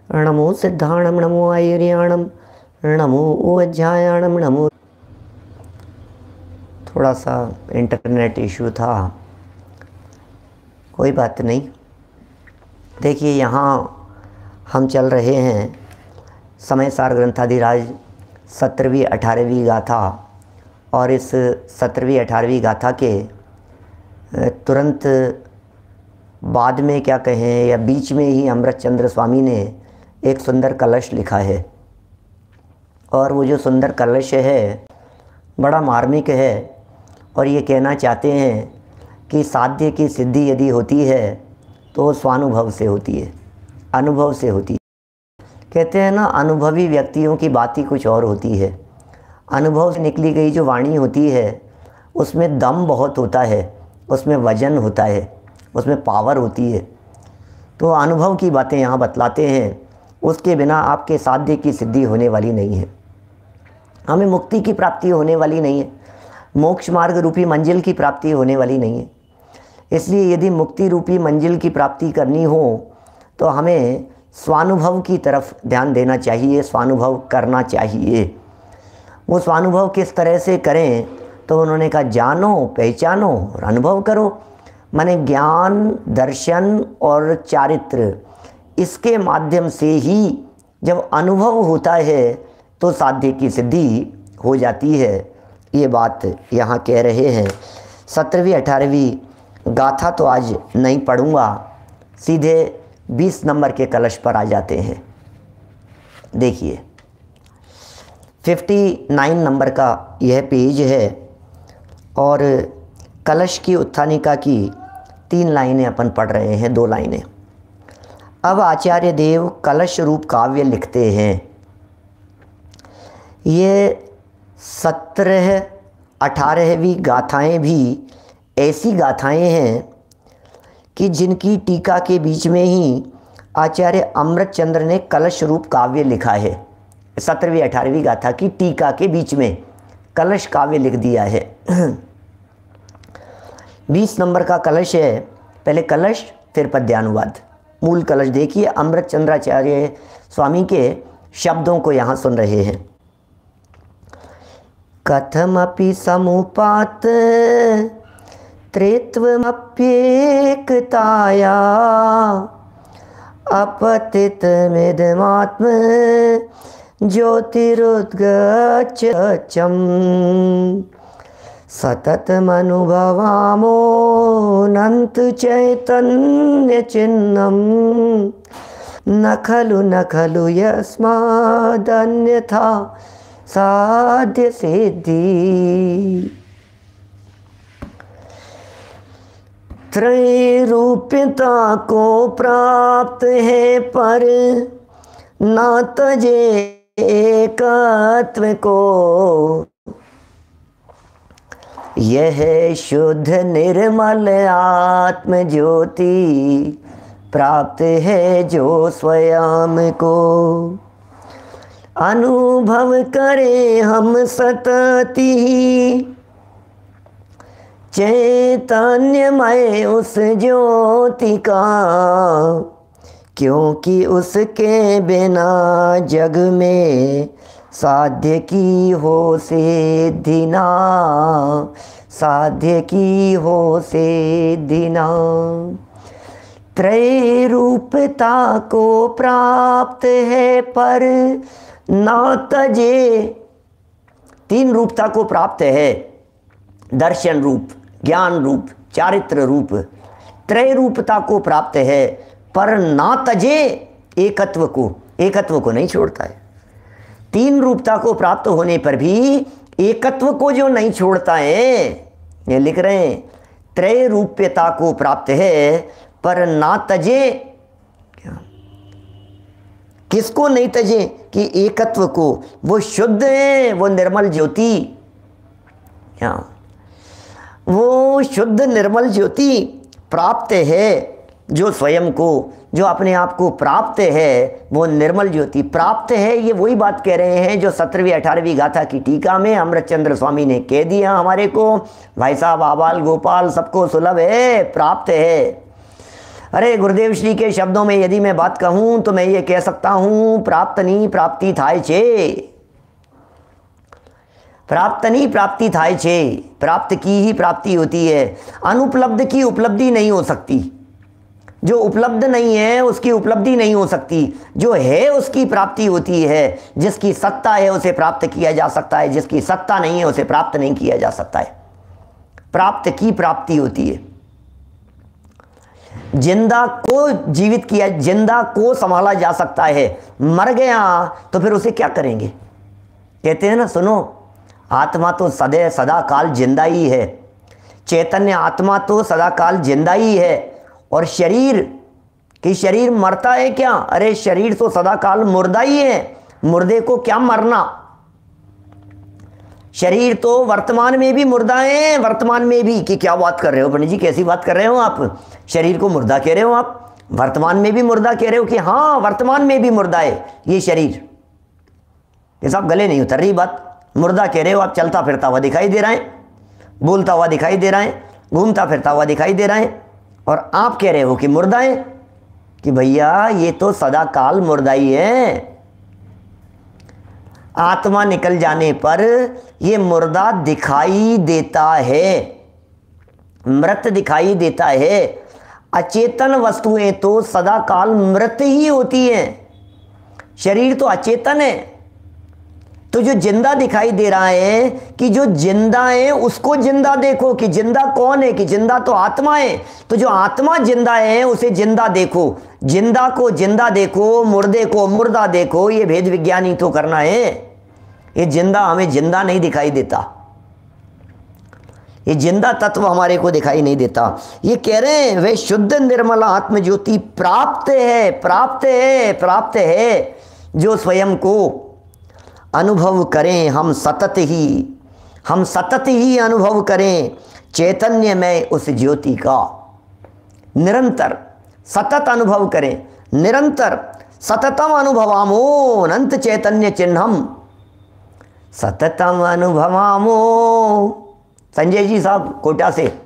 नमो सिद्धाणम नमो आयुर्याणम नमो उज्जायाणम नमो। थोड़ा सा internet issue था, कोई बात नहीं। देखिए, यहाँ हम चल रहे हैं समय सार ग्रंथाधिराज 17वीं 18वीं गाथा, और इस 17वीं 18वीं गाथा के तुरंत बाद में क्या कहें या बीच में ही अमृतचंद्र स्वामी ने एक सुंदर कलश लिखा है, और वो जो सुंदर कलश है बड़ा मार्मिक है, और ये कहना चाहते हैं कि साध्य की सिद्धि यदि होती है तो स्वानुभव से होती है, अनुभव से होती है। कहते हैं ना, अनुभवी व्यक्तियों की बात ही कुछ और होती है। अनुभव से निकली गई जो वाणी होती है उसमें दम बहुत होता है, उसमें वजन होता है, उसमें पावर होती है। तो अनुभव की बातें यहाँ बतलाते हैं, उसके बिना आपके साध्य की सिद्धि होने वाली नहीं है, हमें मुक्ति की प्राप्ति होने वाली नहीं है, मोक्ष मार्ग रूपी मंजिल की प्राप्ति होने वाली नहीं है। इसलिए यदि मुक्ति रूपी मंजिल की प्राप्ति करनी हो तो हमें स्वानुभव की तरफ ध्यान देना चाहिए, स्वानुभव करना चाहिए। वो स्वानुभव किस तरह से करें, तो उन्होंने कहा जानो पहचानो और अनुभव करो। माने ज्ञान, दर्शन और चारित्र, इसके माध्यम से ही जब अनुभव होता है तो साध्य की सिद्धि हो जाती है। ये बात यहाँ कह रहे हैं। 17वीं 18वीं गाथा तो आज नहीं पढ़ूँगा, सीधे 20 नंबर के कलश पर आ जाते हैं। देखिए, 59 नंबर का यह पेज है, और कलश की उत्थानिका की 3 लाइनें अपन पढ़ रहे हैं, 2 लाइनें। अब आचार्य देव कलश रूप काव्य लिखते हैं। ये 17 18वीं गाथाएं भी ऐसी गाथाएं हैं कि जिनकी टीका के बीच में ही आचार्य अमृतचंद्र ने कलश रूप काव्य लिखा है। 17वीं 18वीं गाथा की टीका के बीच में कलश काव्य लिख दिया है। 20 नंबर का कलश है, पहले कलश फिर पद्यानुवाद। मूल कलश देखिए, अमृतचंद्राचार्य स्वामी के शब्दों को यहाँ सुन रहे हैं। कथमपि समुपात त्रित्वमप्येकताया अपतितमिदमात्म ज्योतिरुद्गच्छम् सततमनुभवामोऽनन्त चैतन्य चिह्नं न खलु यस्मादन्यथा साध्य सिद्धि। त्रैरूप्यता को प्राप्त है पर ना तजे एकत्व को, यह शुद्ध निर्मल आत्म ज्योति प्राप्त है जो स्वयं को। अनुभव करें हम सतति चैतन्यमय उस ज्योति का, क्योंकि उसके बिना जग में साध्य की हो सिद्धि ना, साध्य की हो सिद्धि ना। त्रैरूपता को प्राप्त है पर ना तजे, 3 रूपता को प्राप्त है, दर्शन रूप, ज्ञान रूप, चारित्र रूप। त्रय रूपता को प्राप्त है पर ना तजे एकत्व को, एकत्व को नहीं छोड़ता है। 3 रूपता को प्राप्त होने पर भी एकत्व को जो नहीं छोड़ता है, ये लिख रहे हैं त्रय रूप्यता को प्राप्त है पर ना तजे, किसको नहीं तजे कि एकत्व को। वो शुद्ध है, वो निर्मल ज्योति, क्या वो शुद्ध निर्मल ज्योति प्राप्त है जो स्वयं को, जो अपने आप को प्राप्त है, वो निर्मल ज्योति प्राप्त है। ये वही बात कह रहे हैं जो 17वीं 18वीं गाथा की टीका में अमृतचंद्र स्वामी ने कह दिया हमारे को। भाई साहब, आबाल गोपाल सबको सुलभ है, प्राप्त है। अरे गुरुदेव श्री के शब्दों में यदि मैं बात कहूं तो मैं ये कह सकता हूं, प्राप्त नहीं प्राप्ति थाय छे, प्राप्त नहीं प्राप्ति थाय छे, प्राप्त की ही प्राप्ति होती है, अनुपलब्ध की उपलब्धि नहीं हो सकती। जो उपलब्ध नहीं है उसकी उपलब्धि नहीं हो सकती, जो है उसकी प्राप्ति होती है। जिसकी सत्ता है उसे प्राप्त किया जा सकता है, जिसकी सत्ता नहीं है उसे प्राप्त नहीं किया जा सकता है। प्राप्त की प्राप्ति होती है। जिंदा को जीवित किया, जिंदा को संभाला जा सकता है, मर गया तो फिर उसे क्या करेंगे? कहते हैं ना, सुनो, आत्मा तो सदा काल जिंदा ही है, चैतन्य आत्मा तो सदा काल जिंदा ही है। और शरीर कि शरीर मरता है क्या? अरे शरीर तो सदा काल मुर्दा ही है, मुर्दे को क्या मरना? शरीर तो वर्तमान में भी मुर्दा है, वर्तमान में भी। कि क्या बात कर रहे हो पंडित जी, कैसी बात कर रहे हो आप? शरीर को मुर्दा कह रहे हो आप, वर्तमान में भी मुर्दा कह रहे हो? कि हाँ, वर्तमान में भी मुर्दा है ये शरीर। ये सब गले नहीं उतर रही बात। मुर्दा कह रहे हो आप, चलता फिरता हुआ दिखाई दे रहा है, बोलता हुआ दिखाई दे रहा है, घूमता फिरता हुआ दिखाई दे रहा है, और आप कह रहे हो कि मुर्दा है। कि भैया ये तो सदा काल मुर्दा ही है। आत्मा निकल जाने पर ये मुर्दा दिखाई देता है, मृत दिखाई देता है। अचेतन वस्तुएं तो सदा काल मृत ही होती हैं, शरीर तो अचेतन है। तो जो जिंदा दिखाई दे रहा है, कि जो जिंदा है उसको जिंदा देखो। कि जिंदा कौन है? कि जिंदा तो आत्मा है। तो जो आत्मा जिंदा है उसे जिंदा देखो, जिंदा को जिंदा देखो, मुर्दे को मुर्दा देखो। ये भेद विज्ञान ही तो करना है। ये जिंदा हमें जिंदा नहीं दिखाई देता, ये जिंदा तत्व हमारे को दिखाई नहीं देता। ये कह रहे हैं वे शुद्ध निर्मल आत्म ज्योति प्राप्त है, प्राप्त है, प्राप्त है, जो स्वयं को अनुभव करें। हम सतत ही अनुभव करें चैतन्य में उस ज्योति का, निरंतर सतत अनुभव करें, निरंतर सततम अनुभवामो अनंत चैतन्य चिन्हम, सततम अनुभवामो। संजय जी साहब कोटा से,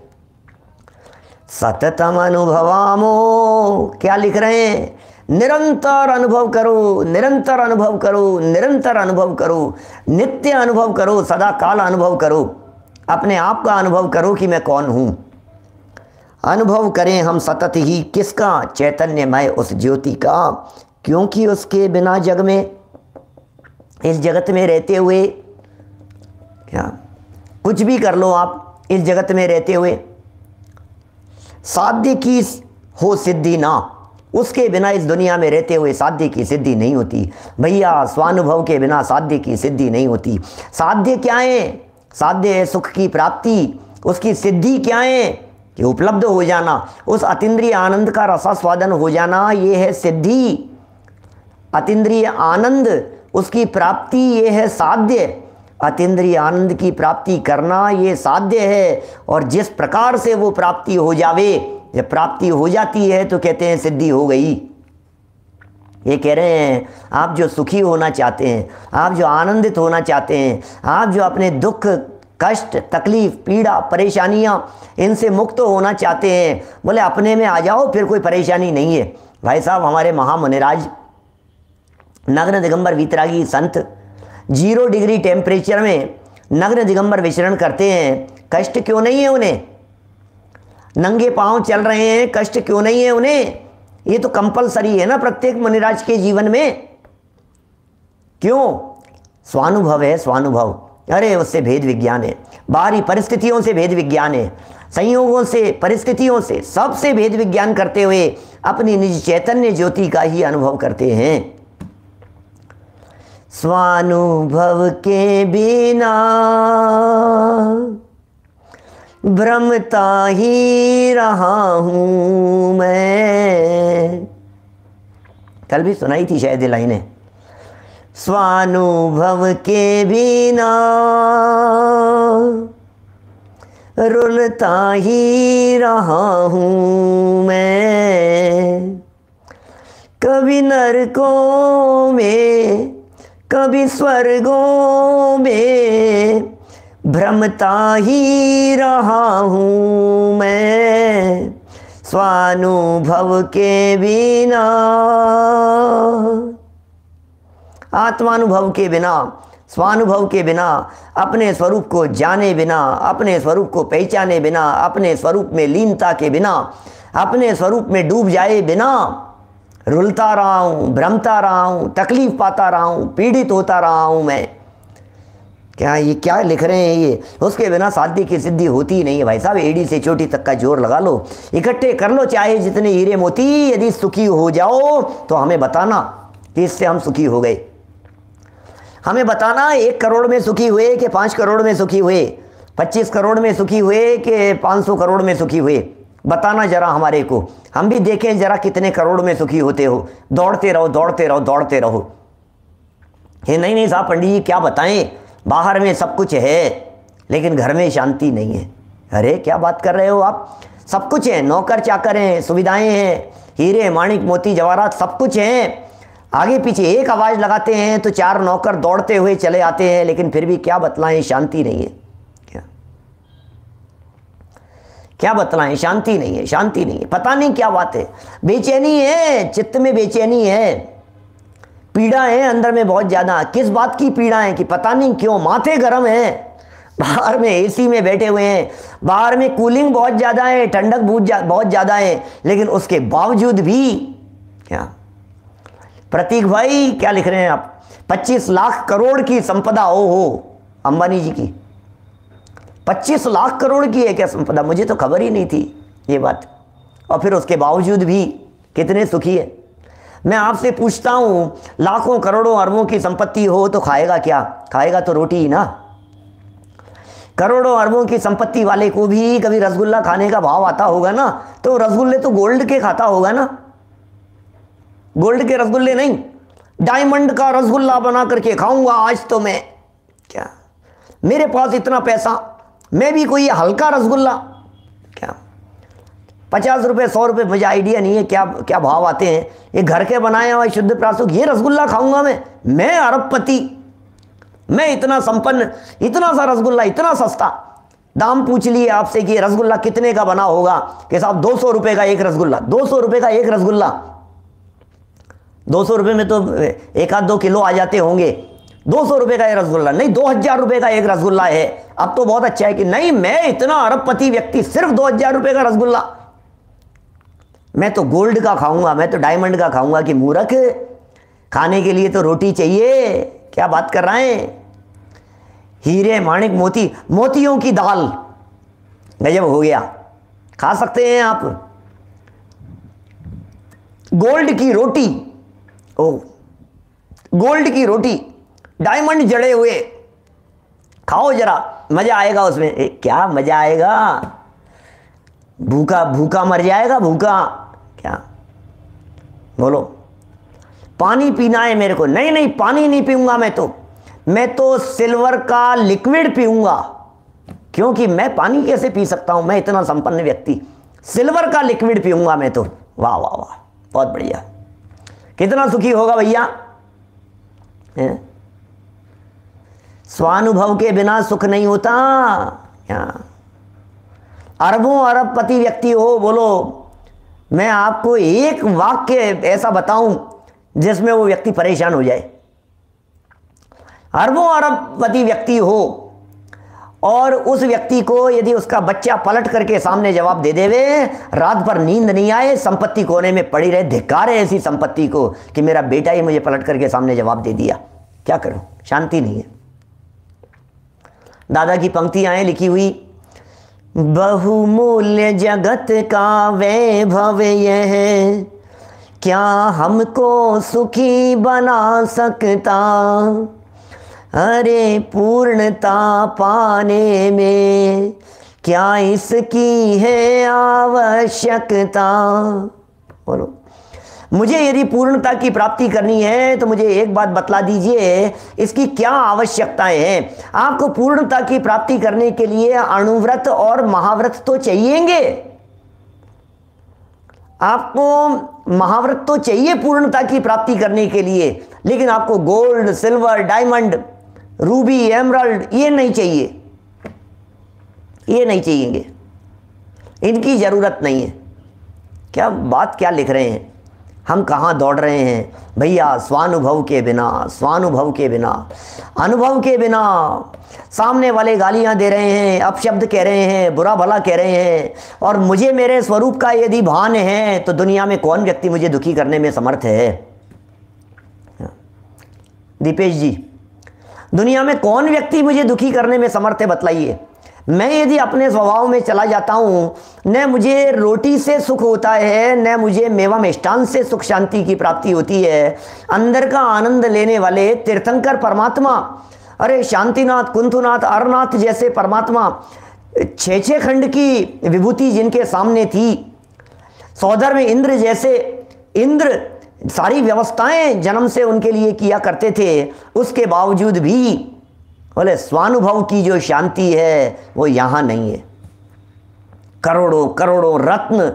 सततम अनुभवामो क्या लिख रहे हैं? निरंतर अनुभव करो, निरंतर अनुभव करो, निरंतर अनुभव करो, नित्य अनुभव करो, सदा काल अनुभव करो, अपने आप का अनुभव करो कि मैं कौन हूं। अनुभव करें हम सतत ही किसका? चैतन्यमय उस ज्योति का। क्योंकि उसके बिना जग में, इस जगत में रहते हुए, क्या कुछ भी कर लो आप, इस जगत में रहते हुए साध्य की हो सिद्धि ना, उसके बिना इस दुनिया में रहते हुए साध्य की सिद्धि नहीं होती भैया। स्वानुभव के बिना साध्य की सिद्धि नहीं होती। साध्य क्या है? साध्य है सुख की प्राप्ति। उसकी सिद्धि क्या है? कि उपलब्ध हो जाना, उस अतीन्द्रिय आनंद का रसास्वादन हो जाना, ये है सिद्धि। अतीन्द्रिय आनंद, उसकी प्राप्ति, ये है साध्य। अतीन्द्रिय आनंद की प्राप्ति करना ये साध्य है। और जिस प्रकार से वो प्राप्ति हो जावे, जब प्राप्ति हो जाती है तो कहते हैं सिद्धि हो गई। ये कह रहे हैं आप जो सुखी होना चाहते हैं, आप जो आनंदित होना चाहते हैं, आप जो अपने दुख, कष्ट, तकलीफ, पीड़ा, परेशानियां, इनसे मुक्त होना चाहते हैं, बोले अपने में आ जाओ, फिर कोई परेशानी नहीं है। भाई साहब, हमारे महामुनिराज नग्न दिगंबर वीतरागी संत 0 डिग्री टेम्परेचर में नग्न दिगंबर विचरण करते हैं। कष्ट क्यों नहीं है उन्हें? नंगे पांव चल रहे हैं, कष्ट क्यों नहीं है उन्हें? ये तो कंपलसरी है ना प्रत्येक मुनिराज के जीवन में। क्यों? स्वानुभव है, स्वानुभव। अरे उससे भेद विज्ञान है, बाहरी परिस्थितियों से भेद विज्ञान है, संयोगों से, परिस्थितियों से, सबसे भेद विज्ञान करते हुए अपनी निज चैतन्य ज्योति का ही अनुभव करते हैं। स्वानुभव के बिना भ्रमता ही रहा हूं मैं। कल भी सुनाई थी शायद ये लाइनें। स्वानुभव के बिना रुलता ही रहा हूं मैं, कभी नरकों में, कभी स्वर्गों में भ्रमता ही रहा हूं मैं। स्वानुभव के बिना, आत्मानुभव के बिना, स्वानुभव के बिना, अपने स्वरूप को जाने बिना, अपने स्वरूप को पहचाने बिना, अपने स्वरूप में लीनता के बिना, अपने स्वरूप में डूब जाए बिना रुलता रहा हूँ, भ्रमता रहा हूँ, तकलीफ पाता रहा हूँ, पीड़ित होता रहा हूँ मैं। क्या ये क्या लिख रहे हैं ये? उसके बिना शांति की सिद्धि होती ही नहीं है भाई साहब। एड़ी से चोटी तक का जोर लगा लो, इकट्ठे कर लो चाहे जितने हीरे मोती, यदि सुखी हो जाओ तो हमें बताना कि इससे हम सुखी हो गए। हमें बताना 1 करोड़ में सुखी हुए कि 5 करोड़ में सुखी हुए, 25 करोड़ में सुखी हुए कि 500 करोड़ में सुखी हुए। बताना जरा हमारे को, हम भी देखें जरा कितने करोड़ में सुखी होते हो। दौड़ते रहो दौड़ते रहो दौड़ते रहो। ये नहीं साहब पंडित जी क्या बताएं, बाहर में सब कुछ है लेकिन घर में शांति नहीं है। अरे क्या बात कर रहे हो आप? सब कुछ है, नौकर चाकर हैं, सुविधाएं हैं, हीरे माणिक मोती जवाहरात सब कुछ हैं। आगे पीछे एक आवाज़ लगाते हैं तो 4 नौकर दौड़ते हुए चले आते हैं, लेकिन फिर भी क्या बतलाएं, शांति नहीं है। क्या बतलाएं, शांति नहीं है, शांति नहीं है। पता नहीं क्या बात है, बेचैनी है, चित्त में बेचैनी है, पीड़ा है अंदर में बहुत ज़्यादा। किस बात की पीड़ा है कि पता नहीं क्यों। माथे गर्म है, बाहर में एसी में बैठे हुए हैं, बाहर में कूलिंग बहुत ज़्यादा है, ठंडक बहुत ज़्यादा है, लेकिन उसके बावजूद भी क्या। प्रतीक भाई क्या लिख रहे हैं आप? 25 लाख करोड़ की संपदा हो अंबानी जी की। 25 लाख करोड़ की है क्या संपदा? मुझे तो खबर ही नहीं थी ये बात। और फिर उसके बावजूद भी कितने सुखी है। मैं आपसे पूछता हूँ, लाखों करोड़ों अरबों की संपत्ति हो तो खाएगा क्या? खाएगा तो रोटी ही ना। करोड़ों अरबों की संपत्ति वाले को भी कभी रसगुल्ला खाने का भाव आता होगा ना, तो रसगुल्ले तो गोल्ड के खाता होगा ना। गोल्ड के रसगुल्ले नहीं, डायमंड का रसगुल्ला बना करके खाऊंगा आज तो मैं। क्या मेरे पास इतना पैसा, मैं भी कोई हल्का रसगुल्ला क्या 50 रुपये 100 रुपये, मुझे आइडिया नहीं है क्या क्या भाव आते हैं। ये घर के बनाए हुआ शुद्ध प्रासुक ये रसगुल्ला खाऊंगा मैं अरबपति, मैं इतना संपन्न, इतना सा रसगुल्ला इतना सस्ता। दाम पूछ लिए आपसे कि रसगुल्ला कितने का बना होगा कि साहब 200 रुपये का एक रसगुल्ला, 200 रुपये का एक रसगुल्ला। 200 रुपये में तो 1-2 किलो आ जाते होंगे। 200 रुपये का एक रसगुल्ला नहीं, 2000 रुपये का एक रसगुल्ला है। अब तो बहुत अच्छा है कि नहीं, मैं इतना अरबपति व्यक्ति, सिर्फ 2000 रुपये का रसगुल्ला, मैं तो गोल्ड का खाऊंगा, मैं तो डायमंड का खाऊंगा। कि मूर्ख, खाने के लिए तो रोटी चाहिए। क्या बात कर रहे हैं? हीरे माणिक मोती, मोतियों की दाल, गजब हो गया, खा सकते हैं आप। गोल्ड की रोटी, ओ गोल्ड की रोटी, डायमंड जड़े हुए, खाओ जरा, मजा आएगा उसमें। क्या मजा आएगा? भूखा भूखा मर जाएगा, भूखा। क्या बोलो? पानी पीना है मेरे को। नहीं नहीं, पानी नहीं पीऊंगा मैं तो सिल्वर का लिक्विड पीऊंगा। क्योंकि मैं पानी कैसे पी सकता हूं, मैं इतना संपन्न व्यक्ति। सिल्वर का लिक्विड पीऊंगा मैं तो। वाह वाह वाह, बहुत बढ़िया। कितना सुखी होगा भैया। स्वानुभव के बिना सुख नहीं होता। अरबों अरबपति व्यक्ति हो, बोलो मैं आपको एक वाक्य ऐसा बताऊं जिसमें वो व्यक्ति परेशान हो जाए। अरबों अरबपति व्यक्ति हो और उस व्यक्ति को यदि उसका बच्चा पलट करके सामने जवाब दे देवे, रात भर नींद नहीं आए, संपत्ति कोने में पड़ी रहे, धिक्कारे ऐसी संपत्ति को कि मेरा बेटा ही मुझे पलट करके सामने जवाब दे दिया, क्या करूं? शांति नहीं है। दादा की पंक्तियां हैं लिखी हुई, बहुमूल्य जगत का वैभव यह है, क्या हमको सुखी बना सकता, अरे पूर्णता पाने में क्या इसकी है आवश्यकता। बोलो, मुझे यदि पूर्णता की प्राप्ति करनी है तो मुझे एक बात बतला दीजिए, इसकी क्या आवश्यकताएं हैं? आपको पूर्णता की प्राप्ति करने के लिए अणुव्रत और महाव्रत तो चाहिएंगे। आपको महाव्रत तो चाहिए पूर्णता की प्राप्ति करने के लिए, लेकिन आपको gold, silver, diamond, Ruby, emerald ये नहीं चाहिए, ये नहीं चाहिएंगे, इनकी जरूरत नहीं है। क्या बात क्या लिख रहे हैं, हम कहाँ दौड़ रहे हैं भैया। स्वानुभव के बिना, स्वानुभव के बिना, अनुभव के बिना सामने वाले गालियाँ दे रहे हैं, अपशब्द कह रहे हैं, बुरा भला कह रहे हैं, और मुझे मेरे स्वरूप का यदि भान है तो दुनिया में कौन व्यक्ति मुझे दुखी करने में समर्थ है। दीपेश जी, दुनिया में कौन व्यक्ति मुझे दुखी करने में समर्थ है, बतलाइए। मैं यदि अपने स्वभाव में चला जाता हूँ, न मुझे रोटी से सुख होता है, न मुझे मेवा मिष्टान से सुख शांति की प्राप्ति होती है। अंदर का आनंद लेने वाले तीर्थंकर परमात्मा, अरे शांतिनाथ, कुंथुनाथ, अरनाथ जैसे परमात्मा, 6 खंड की विभूति जिनके सामने थी, सौदर में इंद्र जैसे, इंद्र सारी व्यवस्थाएं जन्म से उनके लिए किया करते थे, उसके बावजूद भी बोले स्वानुभव की जो शांति है वो यहाँ नहीं है। करोड़ों करोड़ों रत्न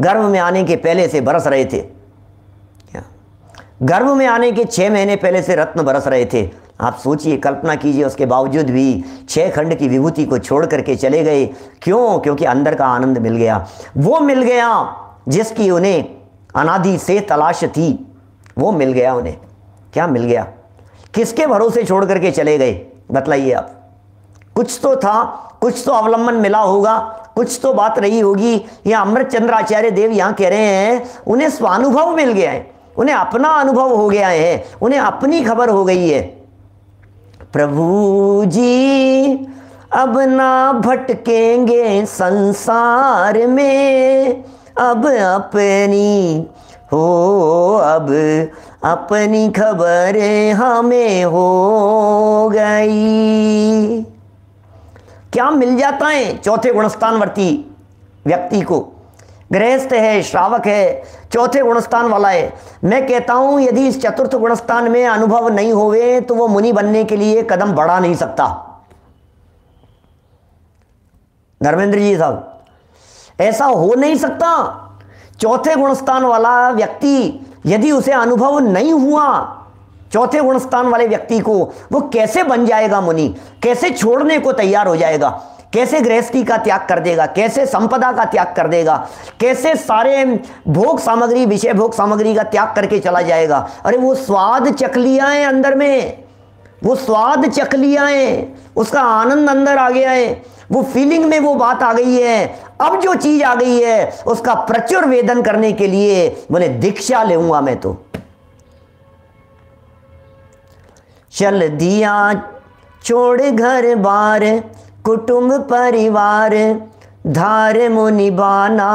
गर्भ में आने के पहले से बरस रहे थे, क्या गर्भ में आने के 6 महीने पहले से रत्न बरस रहे थे। आप सोचिए, कल्पना कीजिए, उसके बावजूद भी 6 खंड की विभूति को छोड़ करके चले गए। क्यों? क्योंकि अंदर का आनंद मिल गया। वो मिल गया जिसकी उन्हें अनादि से तलाश थी, वो मिल गया उन्हें। क्या मिल गया? किसके भरोसे छोड़ करके चले गए, बतलाइए आप। कुछ तो था, कुछ तो अवलंबन मिला होगा, कुछ तो बात रही होगी। या अमृत चंद्र आचार्य देव यहाँ कह रहे हैं उन्हें स्वानुभव मिल गया है, उन्हें अपना अनुभव हो गया है, उन्हें अपनी खबर हो गई है। प्रभु जी अब ना भटकेंगे संसार में, अब अपनी हो, अब अपनी खबर हमें हो गई। क्या मिल जाता है चौथे गुणस्थानवर्ती व्यक्ति को? गृहस्थ है, श्रावक है, चौथे गुणस्थान वाला है। मैं कहता हूं यदि इस चतुर्थ गुणस्थान में अनुभव नहीं होवे तो वो मुनि बनने के लिए कदम बढ़ा नहीं सकता। धर्मेंद्र जी साहब, ऐसा हो नहीं सकता। चौथे गुणस्थान वाला व्यक्ति यदि उसे अनुभव नहीं हुआ, चौथे गुणस्थान वाले व्यक्ति को, वो कैसे बन जाएगा मुनि? कैसे छोड़ने को तैयार हो जाएगा? कैसे गृहस्थी का त्याग कर देगा? कैसे संपदा का त्याग कर देगा? कैसे सारे भोग सामग्री, विषय भोग सामग्री का त्याग करके चला जाएगा? अरे वो स्वाद चख लिया है अंदर में, वो स्वाद चख लिया है, उसका आनंद अंदर आ गया है, वो फीलिंग में वो बात आ गई है। अब जो चीज आ गई है उसका प्रचुर वेदन करने के लिए बोले दीक्षा लेऊंगा मैं तो। चल दिया छोड़ घर बार, कुटुंब परिवार, धार मुनि बाना।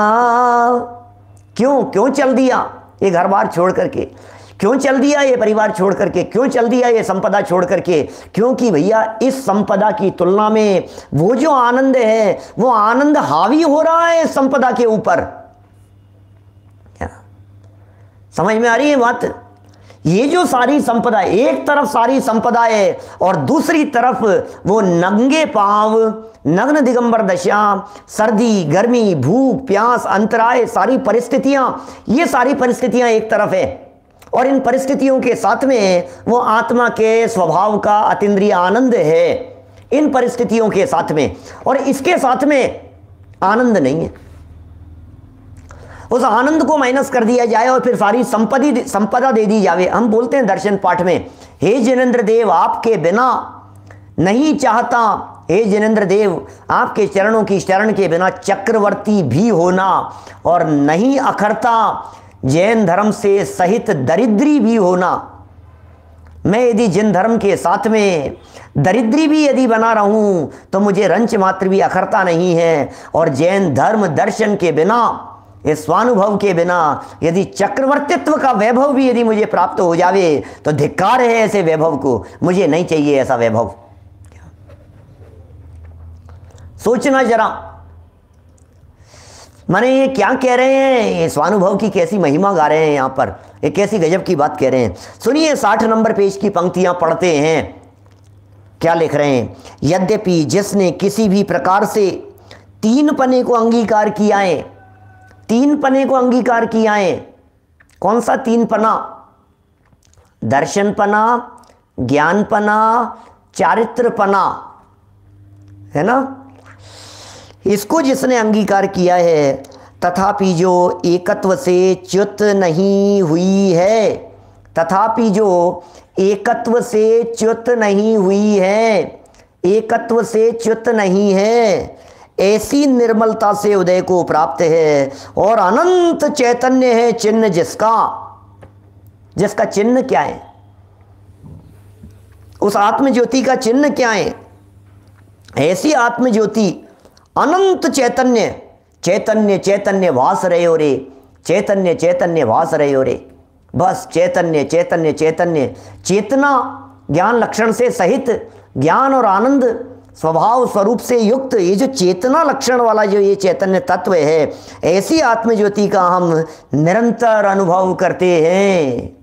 क्यों चल दिया ये घर बार छोड़ करके? क्यों चल दिया ये परिवार छोड़ करके? क्यों चल दिया ये संपदा छोड़ करके? क्योंकि भैया इस संपदा की तुलना में वो जो आनंद है, वो आनंद हावी हो रहा है संपदा के ऊपर। क्या समझ में आ रही है बात? ये जो सारी संपदा, एक तरफ सारी संपदा है और दूसरी तरफ वो नंगे पांव, नग्न दिगंबर दशा, सर्दी, गर्मी, भूख, प्यास, अंतराय, सारी परिस्थितियां, ये सारी परिस्थितियां एक तरफ है। और इन परिस्थितियों के साथ में वो आत्मा के स्वभाव का अतीन्द्रिय आनंद है, इन परिस्थितियों के साथ में। और इसके साथ में आनंद नहीं है। उस आनंद को माइनस कर दिया जाए और फिर सारी संपदा दे दी जावे। हम बोलते हैं दर्शन पाठ में, हे जिनेंद्र देव आपके बिना नहीं चाहता, हे जिनेंद्र देव आपके चरणों की शरण के बिना चक्रवर्ती भी होना और नहीं अखरता जैन धर्म से सहित दरिद्री भी होना। मैं यदि जिन धर्म के साथ में दरिद्री भी यदि बना रहूं तो मुझे रंच मात्र भी अखरता नहीं है। और जैन धर्म दर्शन के बिना, इस स्वानुभव के बिना यदि चक्रवर्तित्व का वैभव भी यदि मुझे प्राप्त हो जावे तो धिक्कार है ऐसे वैभव को। मुझे नहीं चाहिए ऐसा वैभव। सोचना जरा, माने ये क्या कह रहे हैं? ये स्वानुभव की कैसी महिमा गा रहे हैं यहाँ पर, ये कैसी गजब की बात कह रहे हैं। सुनिए 60 नंबर पेज की पंक्तियां पढ़ते हैं, क्या लिख रहे हैं। यद्यपि जिसने किसी भी प्रकार से 3 पने को अंगीकार किया है, 3 पने को अंगीकार किया है। कौन सा 3 पना? दर्शन पना, ज्ञान पना, चारित्र पना, है ना। इसको जिसने अंगीकार किया है तथापि जो एकत्व से च्युत नहीं हुई है, तथापि जो एकत्व से च्युत नहीं हुई है, एकत्व से च्युत नहीं है, ऐसी निर्मलता से उदय को प्राप्त है। और अनंत चैतन्य है चिन्ह जिसका, जिसका चिन्ह क्या है, उस आत्म ज्योति का चिन्ह क्या है? ऐसी आत्म ज्योति अनंत चैतन्य, चैतन्य चैतन्य वास रहे हो रे, चैतन्य चैतन्य वास रहे हो रे। बस चैतन्य चैतन्य चैतन्य, चेतना ज्ञान लक्षण से सहित, ज्ञान और आनंद स्वभाव स्वरूप से युक्त, ये जो चेतना लक्षण वाला जो ये चैतन्य तत्व है, ऐसी आत्म ज्योति का हम निरंतर अनुभव करते हैं,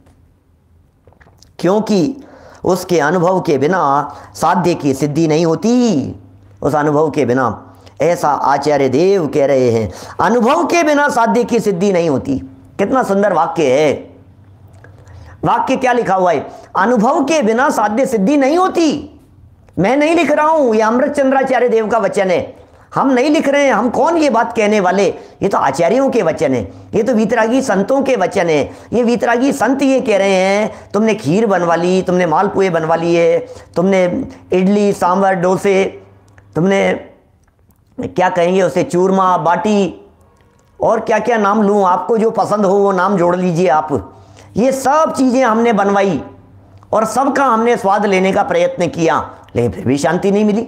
क्योंकि उसके अनुभव के बिना साध्य की सिद्धि नहीं होती। उस अनुभव के बिना, ऐसा आचार्य देव कह रहे हैं, अनुभव के बिना साध्य की सिद्धि नहीं होती। कितना सुंदर वाक्य है। वाक्य क्या लिखा हुआ है? अनुभव के बिना साध्य सिद्धि नहीं होती। मैं नहीं लिख रहा हूं, यह अमृत चंद्राचार्य देव का वचन है। हम नहीं लिख रहे हैं। हम कौन ये बात कहने वाले? ये तो आचार्यों के वचन है, ये तो वीतरागी संतों के वचन है। ये वीतरागी संत ये कह रहे हैं, तुमने खीर बनवा ली, तुमने मालपुए बनवा लिए, तुमने इडली सांभर डोसे, तुमने क्या कहेंगे उसे, चूरमा बाटी, और क्या क्या नाम लूँ, आपको जो पसंद हो वो नाम जोड़ लीजिए आप। ये सब चीज़ें हमने बनवाई और सबका हमने स्वाद लेने का प्रयत्न किया, लेकिन फिर भी शांति नहीं मिली,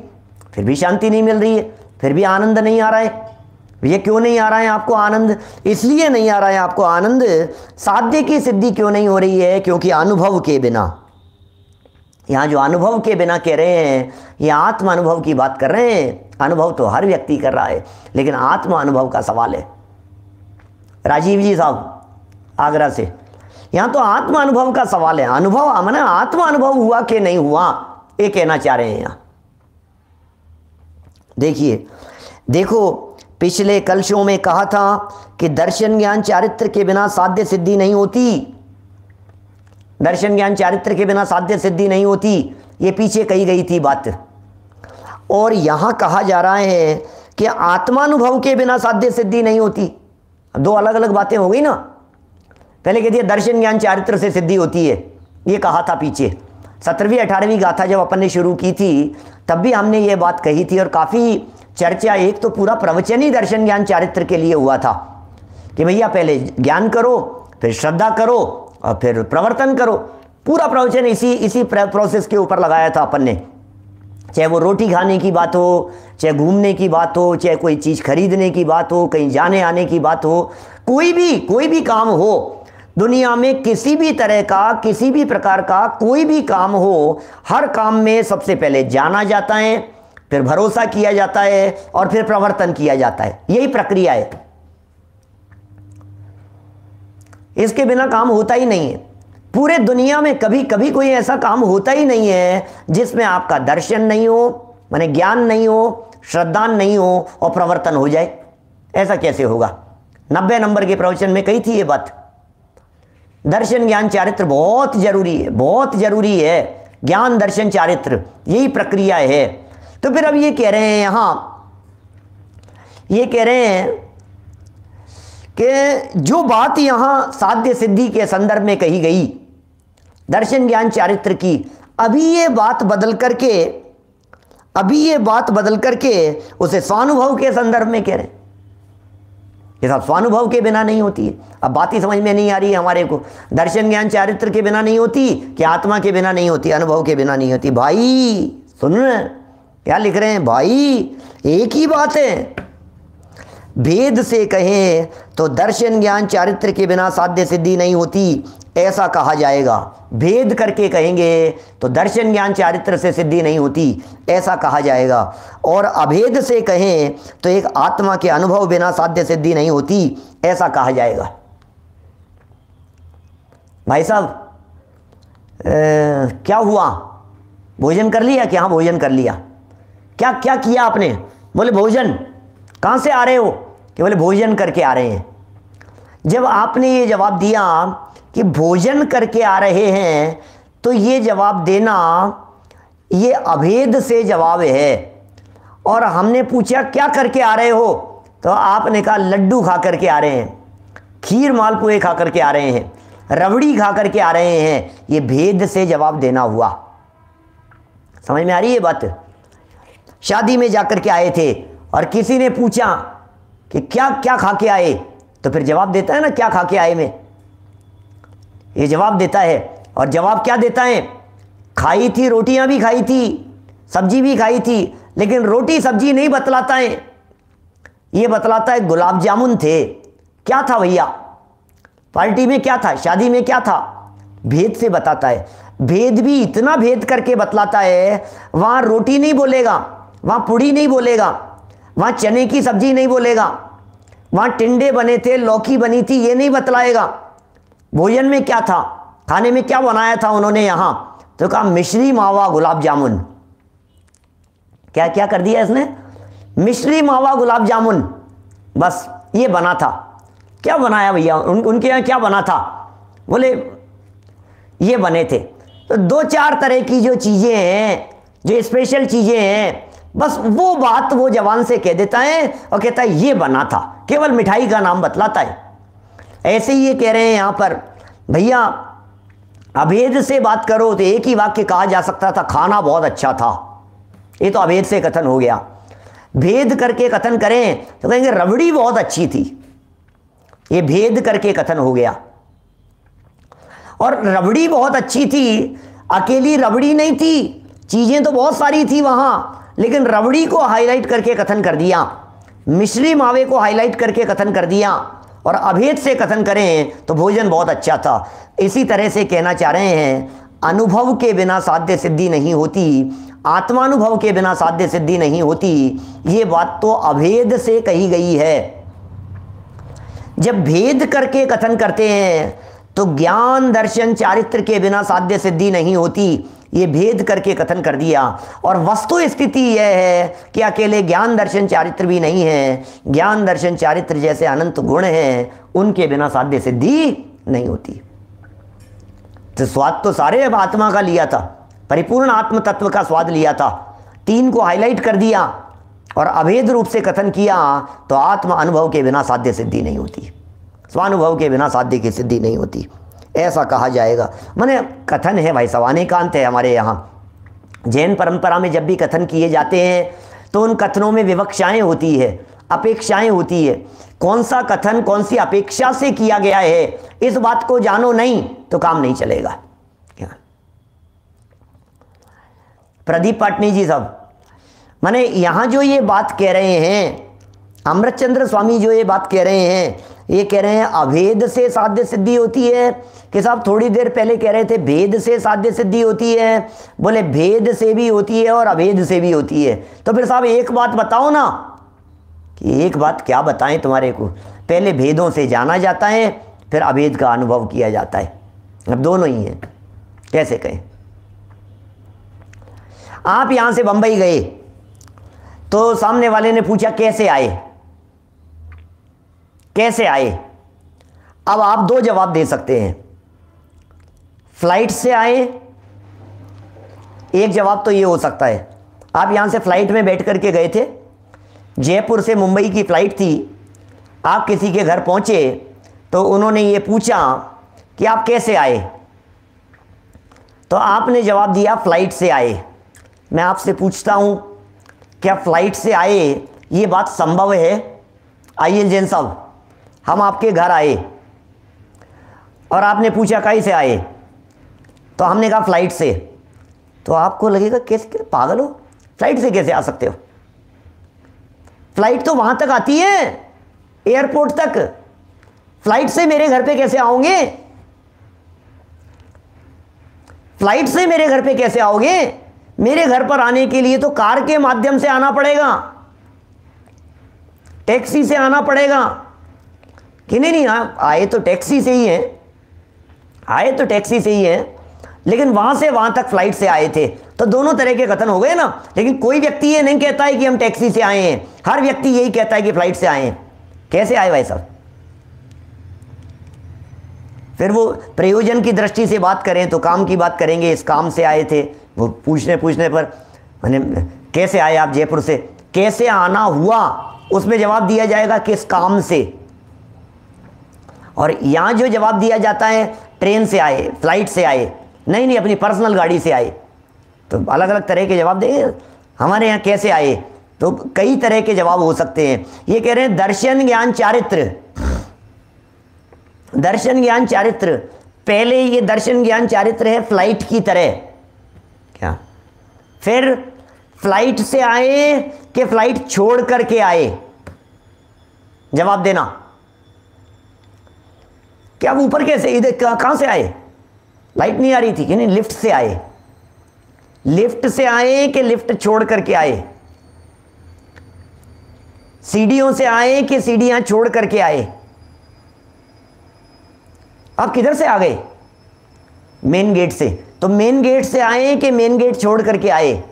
फिर भी शांति नहीं मिल रही है, फिर भी आनंद नहीं आ रहा है। ये क्यों नहीं आ रहा है आपको आनंद? इसलिए नहीं आ रहा है आपको आनंद, साध्य की सिद्धि क्यों नहीं हो रही है? क्योंकि अनुभव के बिना, यहाँ जो अनुभव के बिना कह रहे हैं, ये आत्म अनुभव की बात कर रहे हैं। अनुभव तो हर व्यक्ति कर रहा है, लेकिन आत्म अनुभव का सवाल है। राजीव जी साहब आगरा से, यहाँ तो आत्म अनुभव का सवाल है। अनुभव माने आत्म अनुभव हुआ कि नहीं हुआ, ये कहना चाह रहे हैं यहाँ। देखिए, देखो पिछले कलशों में कहा था कि दर्शन ज्ञान चारित्र के बिना साध्य सिद्धि नहीं होती। दर्शन ज्ञान चारित्र के बिना साध्य सिद्धि नहीं होती, ये पीछे कही गई थी बात। और यहाँ कहा जा रहा है कि आत्मानुभव के बिना साध्य सिद्धि नहीं होती। दो अलग अलग बातें हो गई ना। पहले कह दिया दर्शन ज्ञान चारित्र से सिद्धि होती है, ये कहा था पीछे 17वीं 18वीं गाथा जब अपन ने शुरू की थी, तब भी हमने ये बात कही थी। और काफ़ी चर्चा, एक तो पूरा प्रवचन ही दर्शन ज्ञान चारित्र के लिए हुआ था कि भैया पहले ज्ञान करो, फिर श्रद्धा करो और फिर प्रवर्तन करो। पूरा प्रवचन इसी प्रोसेस के ऊपर लगाया था अपन ने। चाहे वो रोटी खाने की बात हो, चाहे घूमने की बात हो, चाहे कोई चीज़ खरीदने की बात हो, कहीं जाने आने की बात हो, कोई भी काम हो दुनिया में, किसी भी तरह का, किसी भी प्रकार का कोई भी काम हो, हर काम में सबसे पहले जाना जाता है, फिर भरोसा किया जाता है और फिर प्रवर्तन किया जाता है। यही प्रक्रिया है। इसके बिना काम होता ही नहीं है। पूरे दुनिया में कभी कभी कोई ऐसा काम होता ही नहीं है जिसमें आपका दर्शन नहीं हो, माने ज्ञान नहीं हो, श्रद्धा नहीं हो और प्रवर्तन हो जाए। ऐसा कैसे होगा? 90 नंबर के प्रवचन में कही थी ये बात। दर्शन ज्ञान चारित्र बहुत जरूरी है, बहुत जरूरी है। ज्ञान दर्शन चारित्र, यही प्रक्रिया है। तो फिर अब ये कह रहे हैं यहाँ, ये कह रहे हैं कि जो बात यहाँ साध्य सिद्धि के संदर्भ में कही गई दर्शन ज्ञान चारित्र की, अभी ये बात बदल करके उसे स्वानुभव के संदर्भ में कह रहे हैं। ये सब स्वानुभव के बिना नहीं होती है। अब बात ही समझ में नहीं आ रही है हमारे को। दर्शन ज्ञान चारित्र के बिना नहीं होती कि आत्मा के बिना नहीं होती, अनुभव के बिना नहीं होती। भाई सुन क्या लिख रहे हैं भाई, एक ही बात है। भेद से कहें तो दर्शन ज्ञान चारित्र के बिना साध्य सिद्धि नहीं होती, ऐसा कहा जाएगा। भेद करके कहेंगे तो दर्शन ज्ञान चारित्र से सिद्धि नहीं होती, ऐसा कहा जाएगा। और अभेद से कहें तो एक आत्मा के अनुभव बिना साध्य सिद्धि नहीं होती, ऐसा कहा जाएगा। भाई साहब क्या हुआ, भोजन कर लिया? क्या? हाँ भोजन कर लिया। क्या क्या किया आपने? बोले भोजन। कहाँ से आ रहे हो? कि बोले भोजन करके आ रहे हैं। जब आपने ये जवाब दिया कि भोजन करके आ रहे हैं, तो ये जवाब देना ये अभेद से जवाब है। और हमने पूछा क्या करके आ रहे हो? तो आपने कहा लड्डू खा करके आ रहे हैं, खीर मालपुए खा करके आ रहे हैं, रबड़ी खा करके आ रहे हैं। ये भेद से जवाब देना हुआ। समझ में आ रही है बात? शादी में जाकर के आए थे और किसी ने पूछा कि क्या क्या खा के आए, तो फिर जवाब देता है ना, क्या खा के आए में, ये जवाब देता है। और जवाब क्या देता है? खाई थी, रोटियां भी खाई थी, सब्जी भी खाई थी, लेकिन रोटी सब्जी नहीं बतलाता है, ये बतलाता है गुलाब जामुन थे। क्या था भैया? पार्टी में क्या था, शादी में क्या था? भेद से बताता है। भेद भी इतना भेद करके बतलाता है, वहां रोटी नहीं बोलेगा, वहां पुड़ी नहीं बोलेगा, वहां चने की सब्जी नहीं बोलेगा, वहां टिंडे बने थे, लौकी बनी थी, ये नहीं बतलाएगा। भोजन में क्या था, खाने में क्या बनाया था उन्होंने यहां, तो कहा मिश्री मावा गुलाब जामुन। क्या क्या कर दिया इसने? मिश्री मावा गुलाब जामुन, बस ये बना था। क्या बनाया भैया? उनके यहाँ क्या बना था? बोले ये बने थे। तो दो चार तरह की जो चीज़ें हैं, जो स्पेशल चीज़ें हैं, बस वो बात वो जवान से कह देता है और कहता है ये बना था, केवल मिठाई का नाम बतलाता है। ऐसे ही ये कह रहे हैं यहाँ पर, भैया अभेद से बात करो तो एक ही वाक्य कहा जा सकता था, खाना बहुत अच्छा था। ये तो अभेद से कथन हो गया। भेद करके कथन करें तो कहेंगे रबड़ी बहुत अच्छी थी, ये भेद करके कथन हो गया। और रबड़ी बहुत अच्छी थी, अकेली रबड़ी नहीं थी, चीजें तो बहुत सारी थी वहां, लेकिन रबड़ी को हाईलाइट करके कथन कर दिया, मिश्री मावे को हाईलाइट करके कथन कर दिया। और अभेद से कथन करें तो भोजन बहुत अच्छा था। इसी तरह से कहना चाह रहे हैं, अनुभव के बिना साध्य सिद्धि नहीं होती, आत्मानुभव के बिना साध्य सिद्धि नहीं होती। ये बात तो अभेद से कही गई है। जब भेद करके कथन करते हैं तो ज्ञान दर्शन चारित्र के बिना साध्य सिद्धि नहीं होती, ये भेद करके कथन कर दिया। और वस्तु स्थिति यह है कि अकेले ज्ञान दर्शन चारित्र भी नहीं है, ज्ञान दर्शन चारित्र जैसे अनंत गुण हैं, उनके बिना साध्य सिद्धि नहीं होती। तो स्वाद तो सारे अब आत्मा का लिया था, परिपूर्ण आत्म तत्व का स्वाद लिया था, तीन को हाईलाइट कर दिया और अभेद रूप से कथन किया, तो आत्म अनुभव के बिना साध्य सिद्धि नहीं होती, स्वानुभव के बिना साध्य की सिद्धि नहीं होती, ऐसा कहा जाएगा। माने कथन है भाई साहब, अनेकांत है हमारे यहाँ। जैन परंपरा में जब भी कथन किए जाते हैं तो उन कथनों में विवक्षाएं होती है, अपेक्षाएं होती है। कौन सा कथन कौन सी अपेक्षा से किया गया है, इस बात को जानो नहीं तो काम नहीं चलेगा। प्रदीप पाटनी जी साहब, माने यहाँ जो ये बात कह रहे हैं, अमृतचंद्र स्वामी जो ये बात कह रहे हैं, ये कह रहे हैं अभेद से साध्य सिद्धि होती है कि साहब थोड़ी देर पहले कह रहे थे भेद से साध्य सिद्धि होती है। बोले भेद से भी होती है और अभेद से भी होती है। तो फिर साहब एक बात बताओ ना, कि एक बात क्या बताएं तुम्हारे को? पहले भेदों से जाना जाता है, फिर अभेद का अनुभव किया जाता है। अब दोनों ही हैं, कैसे कहें? आप यहां से बंबई गए तो सामने वाले ने पूछा कैसे आए, कैसे आए? अब आप दो जवाब दे सकते हैं, फ्लाइट से आए। एक जवाब तो ये हो सकता है, आप यहां से फ्लाइट में बैठ करके गए थे, जयपुर से मुंबई की फ्लाइट थी, आप किसी के घर पहुंचे तो उन्होंने ये पूछा कि आप कैसे आए, तो आपने जवाब दिया फ्लाइट से आए। मैं आपसे पूछता हूं, क्या फ्लाइट से आए ये बात संभव है? आइए जैन साहब, हम आपके घर आए और आपने पूछा कहीं से आए, तो हमने कहा फ्लाइट से, तो आपको लगेगा कैसे पागल हो, फ्लाइट से कैसे आ सकते हो? फ्लाइट तो वहां तक आती है, एयरपोर्ट तक, फ्लाइट से मेरे घर पे कैसे आओगे? फ्लाइट से मेरे घर पे कैसे आओगे? मेरे घर पर आने के लिए तो कार के माध्यम से आना पड़ेगा, टैक्सी से आना पड़ेगा। कि नहीं, आए तो टैक्सी से ही है, आए तो टैक्सी से ही है, लेकिन वहां से वहां तक फ्लाइट से आए थे। तो दोनों तरह के कथन हो गए ना। लेकिन कोई व्यक्ति ये नहीं कहता है कि हम टैक्सी से आए हैं, हर व्यक्ति यही कहता है कि फ्लाइट से आए हैं। कैसे आए भाई साहब? फिर वो प्रयोजन की दृष्टि से बात करें तो काम की बात करेंगे, इस काम से आए थे। वो पूछने पर मैंने कैसे आए आप जयपुर से, कैसे आना हुआ उसमें जवाब दिया जाएगा किस काम से। और यहां जो जवाब दिया जाता है ट्रेन से आए, फ्लाइट से आए, नहीं अपनी पर्सनल गाड़ी से आए, तो अलग अलग तरह के जवाब देंगे। हमारे यहाँ कैसे आए, तो कई तरह के जवाब हो सकते हैं। ये कह रहे हैं दर्शन ज्ञान चारित्र, दर्शन ज्ञान चारित्र। पहले ये दर्शन ज्ञान चारित्र है फ्लाइट की तरह क्या, फिर फ्लाइट से आए कि फ्लाइट छोड़ करके आए, जवाब देना। क्या वो ऊपर कैसे, इधर कहां से आए, लाइट नहीं आ रही थी कि नहीं, लिफ्ट से आए, लिफ्ट से आए कि लिफ्ट छोड़ करके आए, सीढ़ियों से आए कि सीढ़ियां छोड़ करके आए। आप किधर से आ गए, मेन गेट से, तो मेन गेट से आए कि मेन गेट छोड़ करके आए।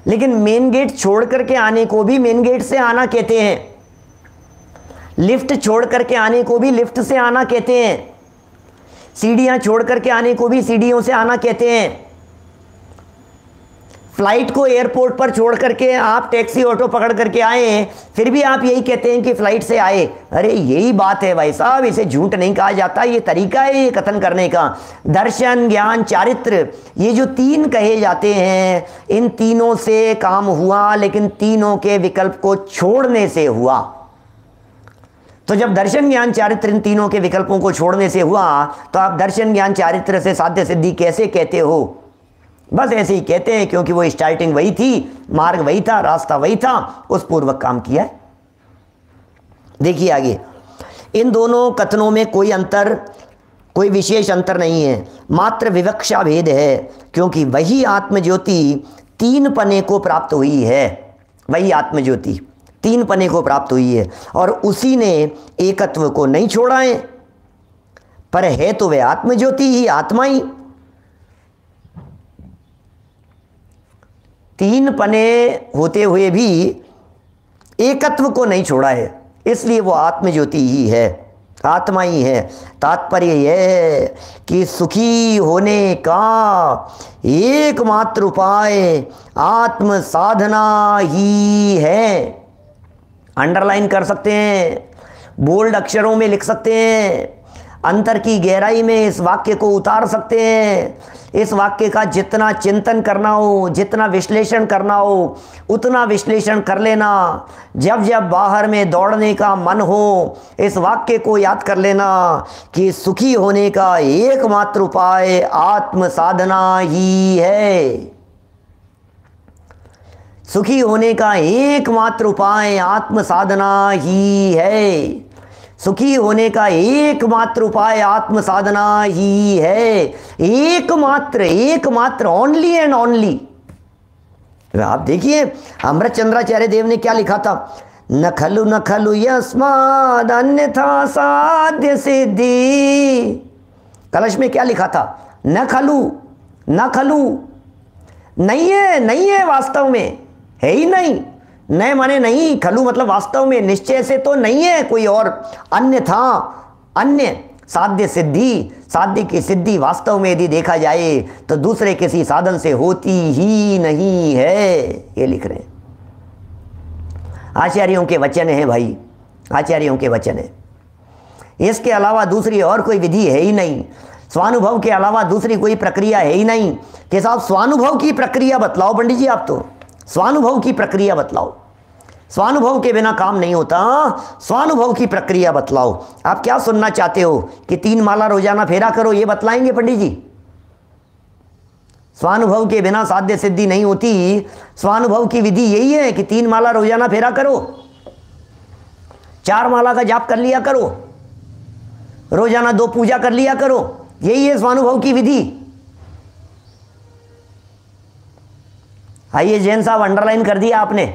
लेकिन मेन गेट छोड़ करके आने को भी मेन गेट से आना कहते हैं, लिफ्ट छोड़ करके आने को भी लिफ्ट से आना कहते हैं, सीढ़ियां छोड़ करके आने को भी सीढ़ियों से आना कहते हैं। फ्लाइट को एयरपोर्ट पर छोड़ करके आप टैक्सी ऑटो पकड़ करके आए, फिर भी आप यही कहते हैं कि फ्लाइट से आए। अरे यही बात है भाई साहब, इसे झूठ नहीं कहा जाता, ये तरीका है ये कथन करने का। दर्शन ज्ञान चारित्र, ये जो तीन कहे जाते हैं, इन तीनों से काम हुआ, लेकिन तीनों के विकल्प को छोड़ने से हुआ। तो जब दर्शन ज्ञान चारित्र इन तीनों के विकल्पों को छोड़ने से हुआ, तो आप दर्शन ज्ञान चारित्र से साध्य सिद्धि कैसे कहते हो? बस ऐसे ही कहते हैं, क्योंकि वो स्टार्टिंग वही थी, मार्ग वही था, रास्ता वही था, उस पूर्वक काम किया है। देखिए आगे, इन दोनों कथनों में कोई अंतर, कोई विशेष अंतर नहीं है, मात्र विवक्षा भेद है, क्योंकि वही आत्मज्योति तीन पने को प्राप्त हुई है, वही आत्मज्योति तीन पने को प्राप्त हुई है, और उसी ने एकत्व को नहीं छोड़ा है, पर है तो वह आत्मज्योति ही, आत्मा ही। तीन पने होते हुए भी एकत्व को नहीं छोड़ा है, इसलिए वो आत्मज्योति ही है, आत्मा ही है। तात्पर्य यह है कि सुखी होने का एकमात्र उपाय आत्म साधना ही है। अंडरलाइन कर सकते हैं, बोल्ड अक्षरों में लिख सकते हैं, अंतर की गहराई में इस वाक्य को उतार सकते हैं। इस वाक्य का जितना चिंतन करना हो, जितना विश्लेषण करना हो, उतना विश्लेषण कर लेना। जब जब बाहर में दौड़ने का मन हो, इस वाक्य को याद कर लेना कि सुखी होने का एकमात्र उपाय आत्म साधना ही है। सुखी होने का एकमात्र उपाय आत्म साधना ही है। सुखी होने का एकमात्र उपाय आत्म साधना ही है। एकमात्र, एकमात्र, ओनली एंड ओनली। आप देखिए अमृत चंद्राचार्य देव ने क्या लिखा था, न खलु यस्माद अन्यथा साध्य सिद्धि। कलश में क्या लिखा था, न खलु, नहीं है वास्तव में, है ही नहीं। न माने नहीं, खलु मतलब वास्तव में, निश्चय से तो नहीं है कोई और, अन्य था, अन्य साध्य सिद्धि, साध्य की सिद्धि वास्तव में यदि देखा जाए तो दूसरे किसी साधन से होती ही नहीं है, ये लिख रहे हैं। आचार्यों के वचन है भाई, आचार्यों के वचन है। इसके अलावा दूसरी और कोई विधि है ही नहीं, स्वानुभव के अलावा दूसरी कोई प्रक्रिया है ही नहीं कि साहब स्वानुभव की प्रक्रिया बतलाओ पंडित जी, आप तो स्वानुभव की प्रक्रिया बतलाओ। स्वानुभव के बिना काम नहीं होता, स्वानुभव की प्रक्रिया बतलाओ। आप क्या सुनना चाहते हो कि 3 माला रोजाना फेरा करो, ये बतलाएंगे पंडित जी? स्वानुभव के बिना साध्य सिद्धि नहीं होती। स्वानुभव की विधि यही है कि 3 माला रोजाना फेरा करो, 4 माला का जाप कर लिया करो, रोजाना 2 पूजा कर लिया करो, यही है स्वानुभव की विधि। आइए जैन साहब, अंडरलाइन कर दिया आपने।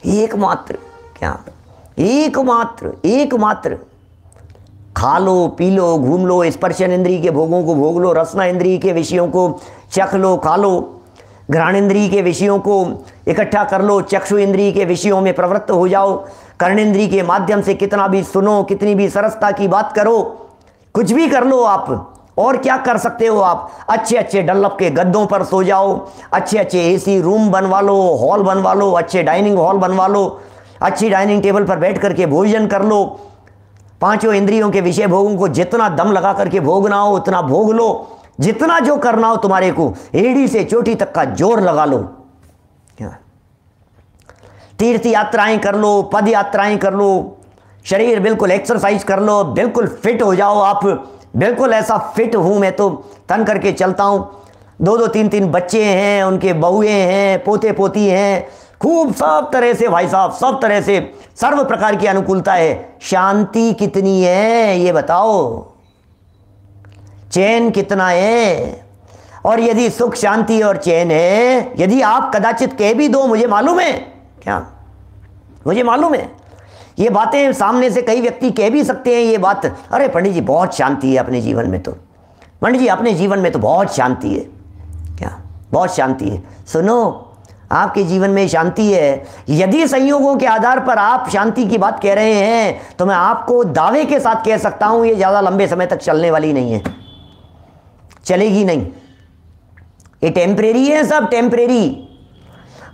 एकमात्र, क्या एकमात्र। खा लो, पी लो, घूम लो, स्पर्शन इंद्रिय के भोगों को भोग लो, रसना इंद्रिय के विषयों को चख लो, खा लो, घ्राण इंद्रिय के विषयों को इकट्ठा कर लो, चक्षु इंद्रिय के विषयों में प्रवृत्त हो जाओ, कर्णेंद्रिय के माध्यम से कितना भी सुनो, कितनी भी सरसता की बात करो, कुछ भी कर लो आप, और क्या कर सकते हो आप? अच्छे अच्छे डल्लप के गद्दों पर सो जाओ, अच्छे अच्छे एसी रूम बनवा लो, हॉल बनवा लो, अच्छे डाइनिंग हॉल बनवा लो, अच्छी डाइनिंग टेबल पर बैठ करके भोजन कर लो, पांचों इंद्रियों के विषय भोगों को जितना दम लगा करके भोगना हो उतना भोग लो, जितना जो करना हो तुम्हारे को, एड़ी से चोटी तक का जोर लगा लो। तीर्थ यात्राएं कर लो, पद यात्राएं कर लो, शरीर बिल्कुल एक्सरसाइज कर लो, बिल्कुल फिट हो जाओ आप। बिल्कुल ऐसा फिट हूं मैं तो, तन करके चलता हूं। 2-2 3-3 बच्चे हैं, उनके बहुए हैं, पोते पोती हैं, खूब सब तरह से भाई साहब, सब तरह से सर्व प्रकार की अनुकूलता है। शांति कितनी है ये बताओ, चैन कितना है? और यदि सुख शांति और चैन है, यदि आप कदाचित कह भी दो मुझे मालूम है, क्या मुझे मालूम है, ये बातें सामने से कई व्यक्ति कह भी सकते हैं ये बात, अरे पंडित जी बहुत शांति है अपने जीवन में, तो पंडित जी अपने जीवन में तो बहुत शांति है, क्या बहुत शांति है? सुनो, आपके जीवन में शांति है, यदि संयोगों के आधार पर आप शांति की बात कह रहे हैं तो मैं आपको दावे के साथ कह सकता हूं ये ज़्यादा लंबे समय तक चलने वाली नहीं है, चलेगी नहीं, ये टेम्परेरी है, सब टेम्परेरी।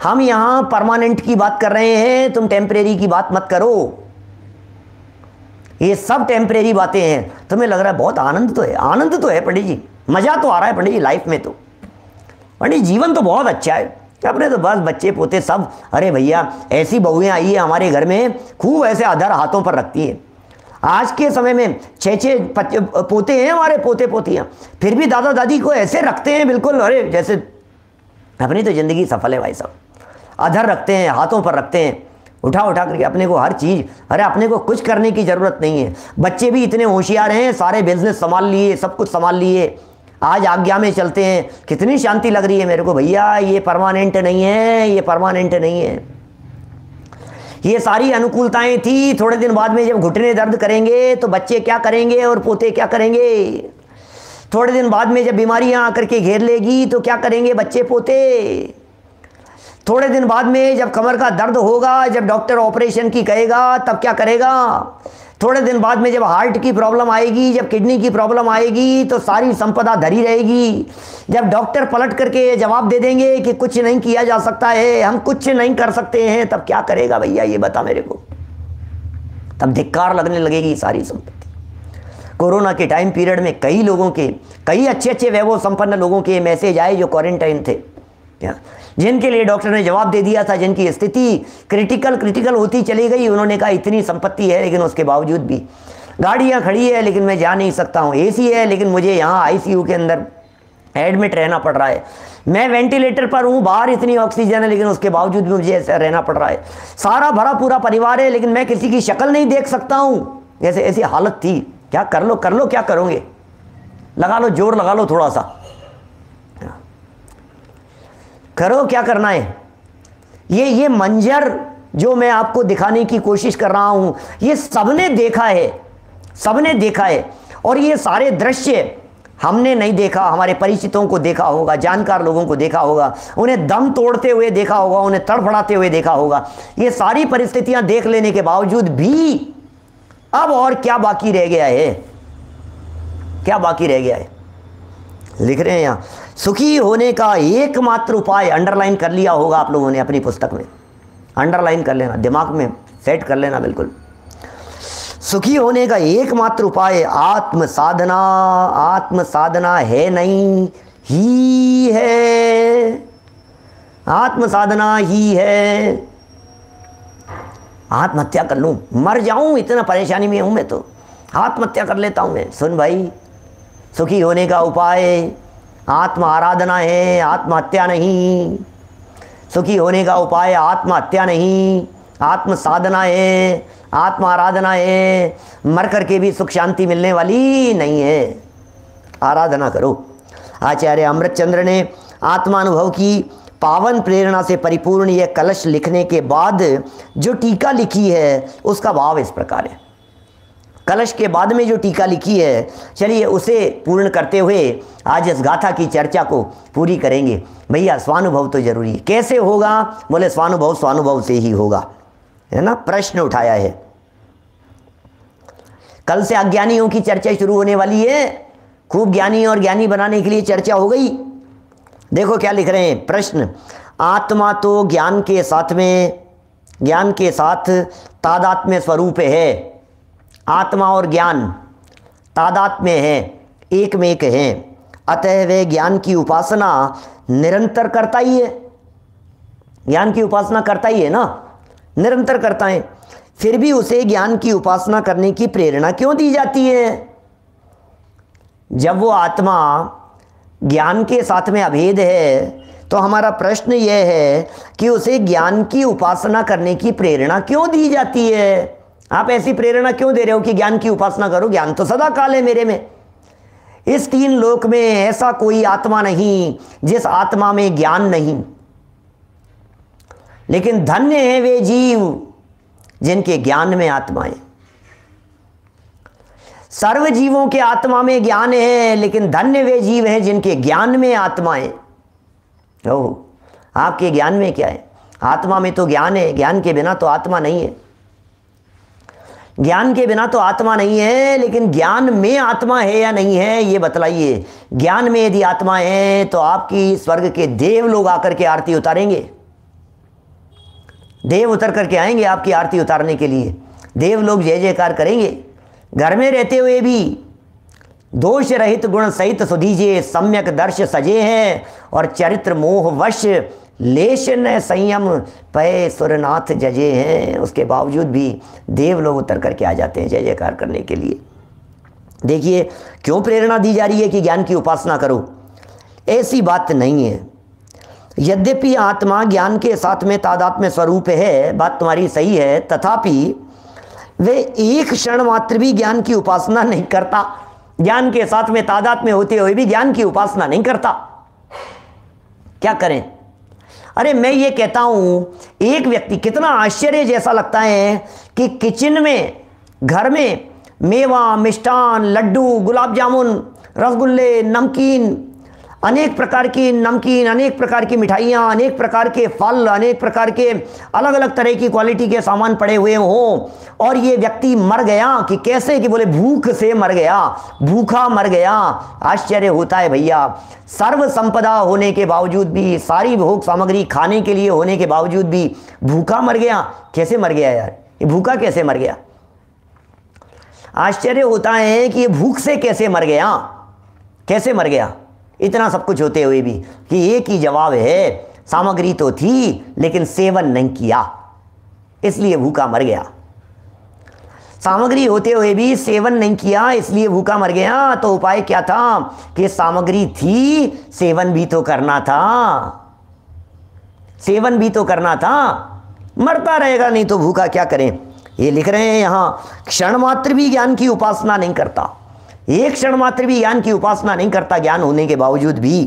हम यहां परमानेंट की बात कर रहे हैं, तुम टेम्परेरी की बात मत करो, ये सब टेम्परेरी बातें हैं। तुम्हें लग रहा है बहुत आनंद तो है, आनंद तो है पंडित जी, मजा तो आ रहा है पंडित जी लाइफ में, तो पंडित जीवन तो बहुत अच्छा है, अपने तो बस बच्चे पोते सब, अरे भैया ऐसी बहुएं आई है हमारे घर में, खूब ऐसे अधर हाथों पर रखती हैं। आज के समय में 6-6 पोते हैं हमारे, पोते पोतियां, फिर भी दादा दादी को ऐसे रखते हैं बिल्कुल, अरे जैसे अपनी तो जिंदगी सफल है भाई साहब। अधर रखते हैं, हाथों पर रखते हैं, उठा उठा करके अपने को हर चीज़, अरे अपने को कुछ करने की ज़रूरत नहीं है। बच्चे भी इतने होशियार हैं, सारे बिजनेस संभाल लिए, सब कुछ संभाल लिए, आज आज्ञा में चलते हैं, कितनी शांति लग रही है मेरे को। भैया ये परमानेंट नहीं है, ये परमानेंट नहीं है। ये सारी अनुकूलताएं थी, थोड़े दिन बाद में जब घुटने दर्द करेंगे तो बच्चे क्या करेंगे और पोते क्या करेंगे? थोड़े दिन बाद में जब बीमारियां आकर के घेर लेगी तो क्या करेंगे बच्चे पोते? थोड़े दिन बाद में जब कमर का दर्द होगा, जब डॉक्टर ऑपरेशन की कहेगा, तब क्या करेगा? थोड़े दिन बाद में जब हार्ट की प्रॉब्लम आएगी, जब किडनी की प्रॉब्लम आएगी तो सारी संपदा धरी रहेगी। जब डॉक्टर पलट करके जवाब दे देंगे कि कुछ नहीं किया जा सकता है, हम कुछ नहीं कर सकते हैं, तब क्या करेगा भैया ये बता मेरे को? तब धिक्कार लगने लगेगी सारी संपत्ति। कोरोना के टाइम पीरियड में कई लोगों के, कई अच्छे अच्छे वैभव संपन्न लोगों के मैसेज आए जो क्वारंटाइन थे, जिनके लिए डॉक्टर ने जवाब दे दिया था, जिनकी स्थिति क्रिटिकल होती चली गई। उन्होंने कहा इतनी संपत्ति है लेकिन उसके बावजूद भी, गाड़ियां खड़ी है लेकिन मैं जा नहीं सकता हूँ, एसी है लेकिन मुझे यहाँ आईसीयू के अंदर एडमिट रहना पड़ रहा है, मैं वेंटिलेटर पर हूँ, बाहर इतनी ऑक्सीजन है लेकिन उसके बावजूद भी मुझे ऐसा रहना पड़ रहा है, सारा भरा पूरा परिवार है लेकिन मैं किसी की शक्ल नहीं देख सकता हूँ। जैसे ऐसी हालत थी। क्या कर लो क्या करोगे? लगा लो जोर, लगा लो थोड़ा सा, करो क्या करना है। ये मंजर जो मैं आपको दिखाने की कोशिश कर रहा हूं, ये सबने देखा है, सबने देखा है। और ये सारे दृश्य हमने नहीं देखा, हमारे परिचितों को देखा होगा, जानकार लोगों को देखा होगा, उन्हें दम तोड़ते हुए देखा होगा, उन्हें तड़फड़ाते हुए देखा होगा। ये सारी परिस्थितियां देख लेने के बावजूद भी अब और क्या बाकी रह गया है? क्या बाकी रह गया है? लिख रहे हैं यहां, सुखी होने का एकमात्र उपाय, अंडरलाइन कर लिया होगा आप लोगों ने अपनी पुस्तक में, अंडरलाइन कर लेना, दिमाग में सेट कर लेना बिल्कुल। सुखी होने का एकमात्र उपाय आत्म साधना, आत्म साधना है नहीं, ही है, आत्म साधना ही है। आत्महत्या कर लूं, मर जाऊं, इतना परेशानी में हूं मैं तो आत्महत्या कर लेता हूं मैं। सुन भाई, सुखी होने का उपाय आत्म आराधना है, आत्महत्या नहीं। सुखी होने का उपाय आत्महत्या नहीं, आत्म साधना है, आत्म आराधना है। मर करके भी सुख शांति मिलने वाली नहीं है, आराधना करो। आचार्य अमृतचंद्र ने आत्मानुभव की पावन प्रेरणा से परिपूर्ण यह कलश लिखने के बाद जो टीका लिखी है उसका भाव इस प्रकार है। कलश के बाद में जो टीका लिखी है, चलिए उसे पूर्ण करते हुए आज इस गाथा की चर्चा को पूरी करेंगे। भैया स्वानुभव तो जरूरी है। कैसे होगा? बोले स्वानुभव स्वानुभव से ही होगा, है ना। प्रश्न उठाया है। कल से अज्ञानियों की चर्चा शुरू होने वाली है, खूब ज्ञानी और ज्ञानी बनाने के लिए चर्चा हो गई। देखो क्या लिख रहे हैं प्रश्न, आत्मा तो ज्ञान के साथ तादात्म्य स्वरूप है। आत्मा और ज्ञान तादात्म्य है, एक में एक है, अतः वे ज्ञान की उपासना निरंतर करता ही है। ज्ञान की उपासना करता ही है ना, निरंतर करता है। फिर भी उसे ज्ञान की उपासना करने की प्रेरणा क्यों दी जाती है? जब वो आत्मा ज्ञान के साथ में अभेद है तो हमारा प्रश्न यह है कि उसे ज्ञान की उपासना करने की प्रेरणा क्यों दी जाती है? आप ऐसी प्रेरणा क्यों दे रहे हो कि ज्ञान की उपासना करो? ज्ञान तो सदा काल है मेरे में। इस तीन लोक में ऐसा कोई आत्मा नहीं जिस आत्मा में ज्ञान नहीं। लेकिन धन्य है वे जीव जिनके ज्ञान में आत्मा है। सर्व जीवों के आत्मा में ज्ञान है, लेकिन धन्य वे जीव हैं जिनके ज्ञान में आत्मा है। ओह, आपके ज्ञान में क्या है? आत्मा में तो ज्ञान है, ज्ञान के बिना तो आत्मा नहीं है। ज्ञान के बिना तो आत्मा नहीं है, लेकिन ज्ञान में आत्मा है या नहीं है ये बतलाइए। ज्ञान में यदि आत्मा है तो आपकी स्वर्ग के देव लोग आकर के आरती उतारेंगे। देव उतर करके आएंगे आपकी आरती उतारने के लिए। देव लोग जय जयकार करेंगे। घर में रहते हुए भी दोष रहित गुण सहित सुधीजे, सम्यक दर्श सजे हैं और चरित्र मोह वश लेश न संयम पय सुरनाथ जजे हैं। उसके बावजूद भी देव लोग उतर करके आ जाते हैं जय जयकार करने के लिए। देखिए क्यों प्रेरणा दी जा रही है कि ज्ञान की उपासना करो? ऐसी बात नहीं है। यद्यपि आत्मा ज्ञान के साथ में तादात्म्य स्वरूप है, बात तुम्हारी सही है, तथापि वे एक क्षण मात्र भी ज्ञान की उपासना नहीं करता। ज्ञान के साथ में तादात्म्य होते हुए भी ज्ञान की उपासना नहीं करता। क्या करें? अरे मैं ये कहता हूं, एक व्यक्ति, कितना आश्चर्य जैसा लगता है कि किचन में, घर में मेवा, मिष्ठान, लड्डू, गुलाब जामुन, रसगुल्ले, नमकीन, अनेक प्रकार की नमकीन, अनेक प्रकार की मिठाइयाँ, अनेक प्रकार के फल, अनेक प्रकार के अलग अलग तरह की क्वालिटी के सामान पड़े हुए हों, और ये व्यक्ति मर गया कि कैसे? कि बोले भूख से मर गया, भूखा मर गया। आश्चर्य होता है भैया। सर्व संपदा होने के बावजूद भी, सारी भोग सामग्री खाने के लिए होने के बावजूद भी भूखा मर गया। कैसे मर गया यार? ये भूखा कैसे मर गया? आश्चर्य होता है कि ये भूख से कैसे मर गया, कैसे मर गया? इतना सब कुछ होते हुए भी कि एक ही जवाब है, सामग्री तो थी लेकिन सेवन नहीं किया, इसलिए भूखा मर गया। सामग्री होते हुए भी सेवन नहीं किया, इसलिए भूखा मर गया। तो उपाय क्या था? कि सामग्री थी, सेवन भी तो करना था, सेवन भी तो करना था। मरता रहेगा नहीं तो भूखा क्या करें? ये लिख रहे हैं यहां, क्षण मात्र भी ज्ञान की उपासना नहीं करता। एक क्षण मात्र भी ज्ञान की उपासना नहीं करता, ज्ञान होने के बावजूद भी,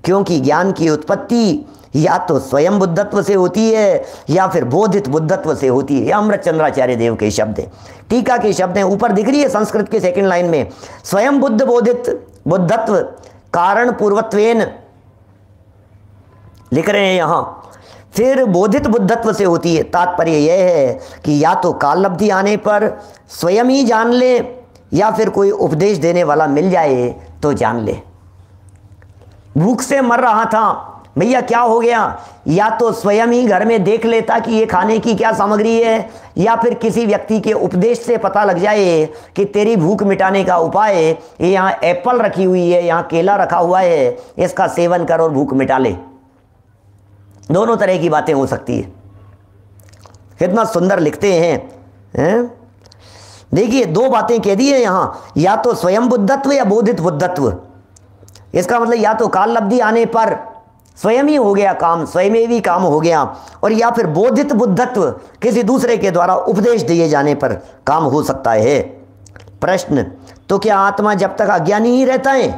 क्योंकि ज्ञान की उत्पत्ति या तो स्वयं बुद्धत्व से होती है या फिर बोधित बुद्धत्व से होती है। यह अमृतचंद्राचार्य देव के शब्द हैं, टीका के शब्द हैं। ऊपर दिख रही है संस्कृत के सेकंड लाइन में, स्वयं बुद्ध बोधित बुद्धत्व कारण पूर्वत्वेन लिख रहे हैं यहां। फिर बोधित बुद्धत्व से होती है। तात्पर्य यह है कि या तो काल लब्धि आने पर स्वयं ही जान ले, या फिर कोई उपदेश देने वाला मिल जाए तो जान ले। भूख से मर रहा था भैया, क्या हो गया? या तो स्वयं ही घर में देख लेता कि ये खाने की क्या सामग्री है, या फिर किसी व्यक्ति के उपदेश से पता लग जाए कि तेरी भूख मिटाने का उपाय, ये यहाँ एप्पल रखी हुई है, यहाँ केला रखा हुआ है, इसका सेवन कर और भूख मिटा ले। दोनों तरह की बातें हो सकती है। कितना सुंदर लिखते हैं? देखिए दो बातें कह दी है यहां, या तो स्वयं बुद्धत्व या बोधित बुद्धत्व। इसका मतलब या तो काल लब्धि आने पर स्वयं ही हो गया काम, स्वयं ही काम हो गया, और या फिर बोधित बुद्धत्व, किसी दूसरे के द्वारा उपदेश दिए जाने पर काम हो सकता है। प्रश्न, तो क्या आत्मा जब तक अज्ञानी ही रहता है?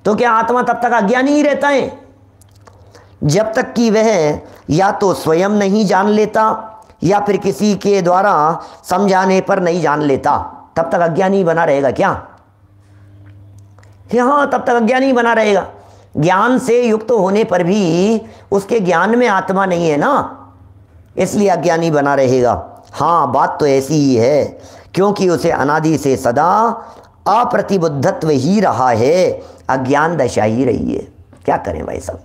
तो क्या आत्मा तब तक अज्ञानी ही रहता है जब तक कि वह या तो स्वयं नहीं जान लेता या फिर किसी के द्वारा समझाने पर नहीं जान लेता? तब तक अज्ञानी बना रहेगा क्या? हाँ, तब तक अज्ञानी बना रहेगा। ज्ञान से युक्त होने पर भी उसके ज्ञान में आत्मा नहीं है ना, इसलिए अज्ञानी बना रहेगा। हाँ, बात तो ऐसी ही है, क्योंकि उसे अनादि से सदा अप्रतिबुद्धत्व ही रहा है, अज्ञान दशा ही रही है। क्या करें भाई साहब,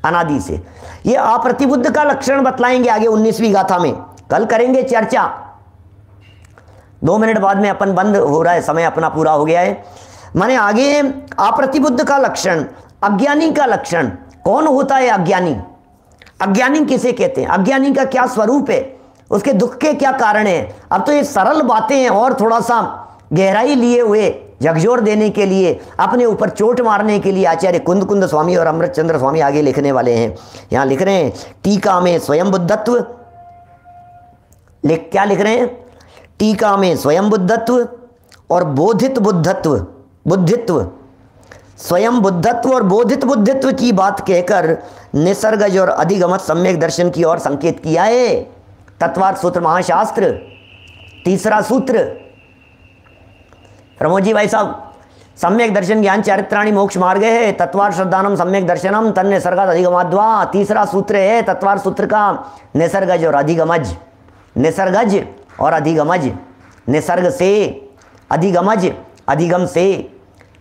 अनादि से ये अप्रतिबुद्ध का लक्षण बतलाएंगे आगे 19वीं गाथा में, कल करेंगे चर्चा। 2 मिनट बाद में अपन बंद हो रहा है, समय अपना पूरा हो गया है। माने आगे अप्रतिबुद्ध का लक्षण, अज्ञानी का लक्षण। कौन होता है अज्ञानी? अज्ञानी किसे कहते हैं? अज्ञानी का क्या स्वरूप है? उसके दुख के क्या कारण है? अब तो ये सरल बातें हैं और थोड़ा सा गहराई लिए हुए झकझोर देने के लिए, अपने ऊपर चोट मारने के लिए आचार्य कुंद कुंद स्वामी और अमृत चंद्र स्वामी आगे लिखने वाले हैं। यहां लिख रहे हैं टीका में स्वयं बुद्धत्व, क्या लिख रहे हैं? टीका में स्वयं बुद्धत्व और बोधित बुद्धत्व, बुद्धित्व, स्वयं बुद्धत्व और बोधित बुद्धित्व की बात कहकर निसर्गज और अधिगमत सम्यक दर्शन की ओर संकेत किया है। तत्वार्थ सूत्र महाशास्त्र, तीसरा सूत्र। प्रमोद जी भाई साहब, सम्यक दर्शन ज्ञान चारित्राणी मोक्ष मार्ग है, तत्वार्थ श्रद्धानम सम्यक दर्शनम तन निसर्गाद अधिगमाद्वा। तीसरा सूत्र है तत्वार्थ सूत्र का, निसर्गज और अधिगमज, निसर्गज और अधिगमज, निसर्ग से, अधिगमज अधिगम से।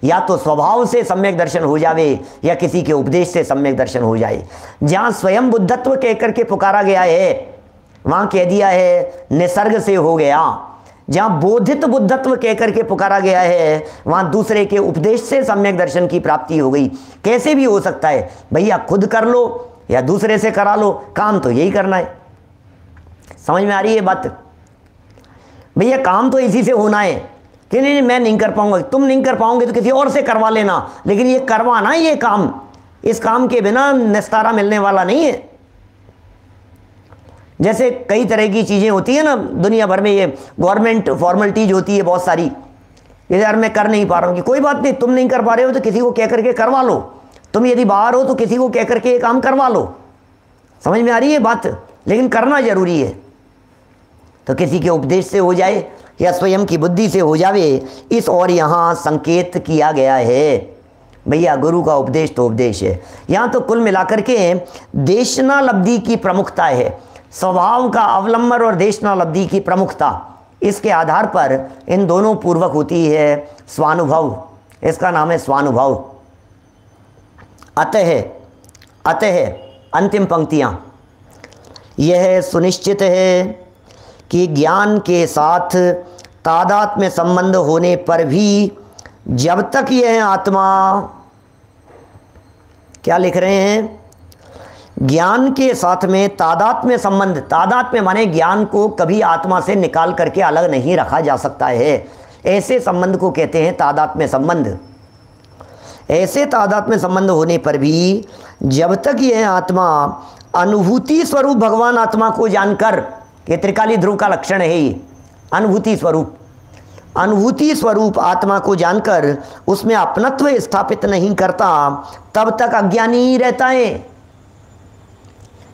या तो स्वभाव से सम्यक दर्शन हो जावे या किसी के उपदेश से सम्यक दर्शन हो जाए। जहां स्वयं बुद्धत्व कहकर के पुकारा गया है वहां कह दिया है निसर्ग से हो गया। जहां बोधित बुद्धत्व कहकर के पुकारा गया है वहां दूसरे के उपदेश से सम्यक दर्शन की प्राप्ति हो गई। कैसे भी हो सकता है भैया, खुद कर लो या दूसरे से करा लो, काम तो यही करना है। समझ में आ रही है बात भैया? काम तो इसी से होना है कि नहीं मैं नहीं कर पाऊंगा, तुम नहीं कर पाओगे तो किसी और से करवा लेना, लेकिन ये करवाना, ये काम, इस काम के बिना निस्तारा मिलने वाला नहीं है। जैसे कई तरह की चीज़ें होती है ना दुनिया भर में, ये गवर्नमेंट फॉर्मेलिटीज होती है बहुत सारी, ये यार मैं कर नहीं पा रहा हूँ कि कोई बात नहीं, तुम नहीं कर पा रहे हो तो किसी को कह करके करवा लो। तुम यदि बाहर हो तो किसी को कह करके ये काम करवा लो। समझ में आ रही है बात? लेकिन करना जरूरी है। तो किसी के उपदेश से हो जाए या स्वयं की बुद्धि से हो जावे, इस और यहाँ संकेत किया गया है। भैया गुरु का उपदेश तो उपदेश है। यहाँ तो कुल मिलाकर के देशनालब्धि की प्रमुखता है, स्वभाव का अवलंबन और देशनालब्धि की प्रमुखता, इसके आधार पर इन दोनों पूर्वक होती है स्वानुभव। इसका नाम है स्वानुभव। अतः अंतिम पंक्तियाँ, यह सुनिश्चित है कि ज्ञान के साथ तादात्म्य संबंध होने पर भी जब तक यह आत्मा, क्या लिख रहे हैं? ज्ञान के साथ में तादात्म्य संबंध, तादात्म्य माने ज्ञान को कभी आत्मा से निकाल करके अलग नहीं रखा जा सकता है। ऐसे संबंध को कहते हैं तादात्म्य संबंध। ऐसे तादात्म्य संबंध होने पर भी जब तक यह आत्मा अनुभूति स्वरूप भगवान आत्मा को जानकर, ये त्रिकाली ध्रुव का लक्षण है ये, अनुभूति स्वरूप, अनुभूति स्वरूप आत्मा को जानकर उसमें अपनत्व स्थापित नहीं करता तब तक अज्ञानी ही रहता है।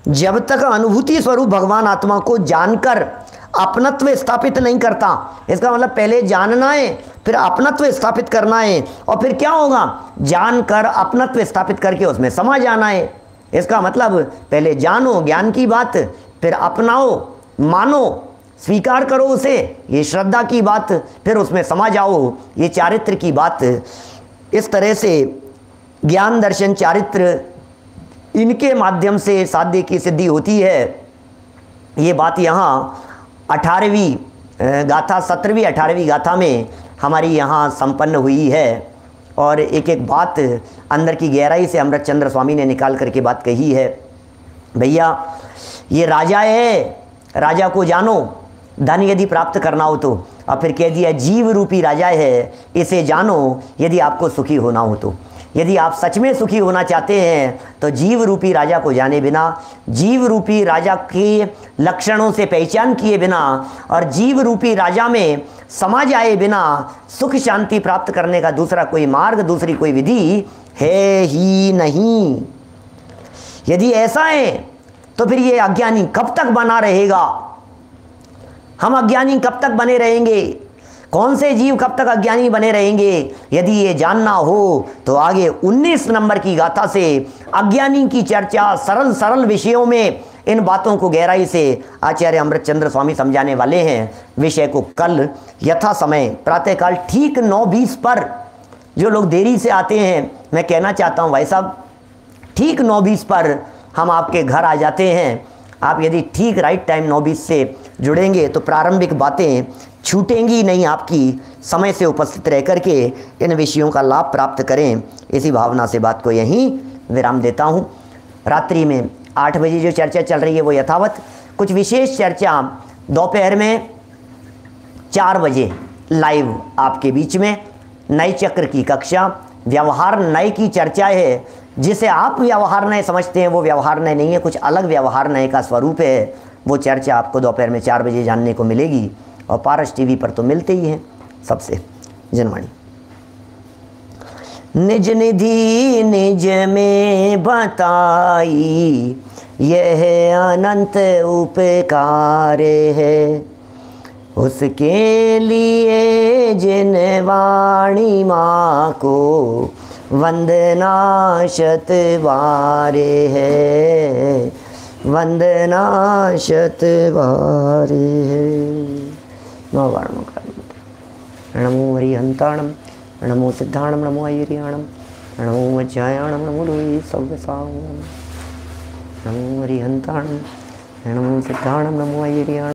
जब तक अनुभूति स्वरूप भगवान आत्मा को जानकर अपनत्व स्थापित नहीं करता, इसका मतलब पहले जानना है फिर अपनत्व स्थापित करना है, और फिर क्या होगा? जानकर अपनत्व स्थापित करके उसमें समा जाना है। इसका मतलब पहले जानो ज्ञान की बात, फिर अपनाओ, मानो, स्वीकार करो उसे, ये श्रद्धा की बात, फिर उसमें समा जाओ, ये चारित्र की बात। इस तरह से ज्ञान दर्शन चारित्र, इनके माध्यम से साध्य की सिद्धि होती है। ये बात यहाँ 18वीं गाथा, 17वीं 18वीं गाथा में हमारी यहाँ संपन्न हुई है। और एक एक बात अंदर की गहराई से अमृत चंद्र स्वामी ने निकाल करके बात कही है। भैया ये राजा है, राजा को जानो, धन यदि प्राप्त करना हो तो, और फिर कह दिया जीव रूपी राजा है, इसे जानो यदि आपको सुखी होना हो तो। यदि आप सच में सुखी होना चाहते हैं तो जीव रूपी राजा को जाने बिना, जीव रूपी राजा के लक्षणों से पहचान किए बिना और जीव रूपी राजा में समा जाए बिना सुख शांति प्राप्त करने का दूसरा कोई मार्ग, दूसरी कोई विधि है ही नहीं। यदि ऐसा है तो फिर ये अज्ञानी कब तक बना रहेगा? हम अज्ञानी कब तक बने रहेंगे? कौन से जीव कब तक अज्ञानी बने रहेंगे? यदि ये जानना हो तो आगे 19 नंबर की गाथा से अज्ञानी की चर्चा सरल सरल विषयों में इन बातों को गहराई से आचार्य अमृतचंद्र स्वामी समझाने वाले हैं। विषय को कल यथा समय प्रातःकाल ठीक 9:20 पर, जो लोग देरी से आते हैं, मैं कहना चाहता हूँ भाई साहब, ठीक 9:20 पर हम आपके घर आ जाते हैं। आप यदि ठीक राइट टाइम 9:20 से जुड़ेंगे तो प्रारंभिक बातें छूटेंगी नहीं, आपकी समय से उपस्थित रह करके इन विषयों का लाभ प्राप्त करें। इसी भावना से बात को यहीं विराम देता हूँ। रात्रि में 8 बजे जो चर्चा चल रही है वो यथावत, कुछ विशेष चर्चा दोपहर में 4 बजे लाइव आपके बीच में, नए चक्र की कक्षा, व्यवहार नए की चर्चा है। जिसे आप व्यवहार नए समझते हैं वो व्यवहार नए नहीं है, कुछ अलग व्यवहार नए का स्वरूप है। वो चर्चा आपको दोपहर में 4 बजे जानने को मिलेगी, और पारस टीवी पर तो मिलते ही हैं सबसे। जनवाणी। निज निधि निज में बताई, यह अनंत उपकार है। उसके लिए जिन वाणी माँ को वंदना शत बारे है, वंदना शत बारे है। नमो हरिहंताणम, नमो सिद्धाणम, नमो ऐरियाणम, नमो वज्रायाणम, नमो लोहि सव्यसाम, नमो हरिहंताणम, नमो सिद्धाणम, नमो ऐरियाणम।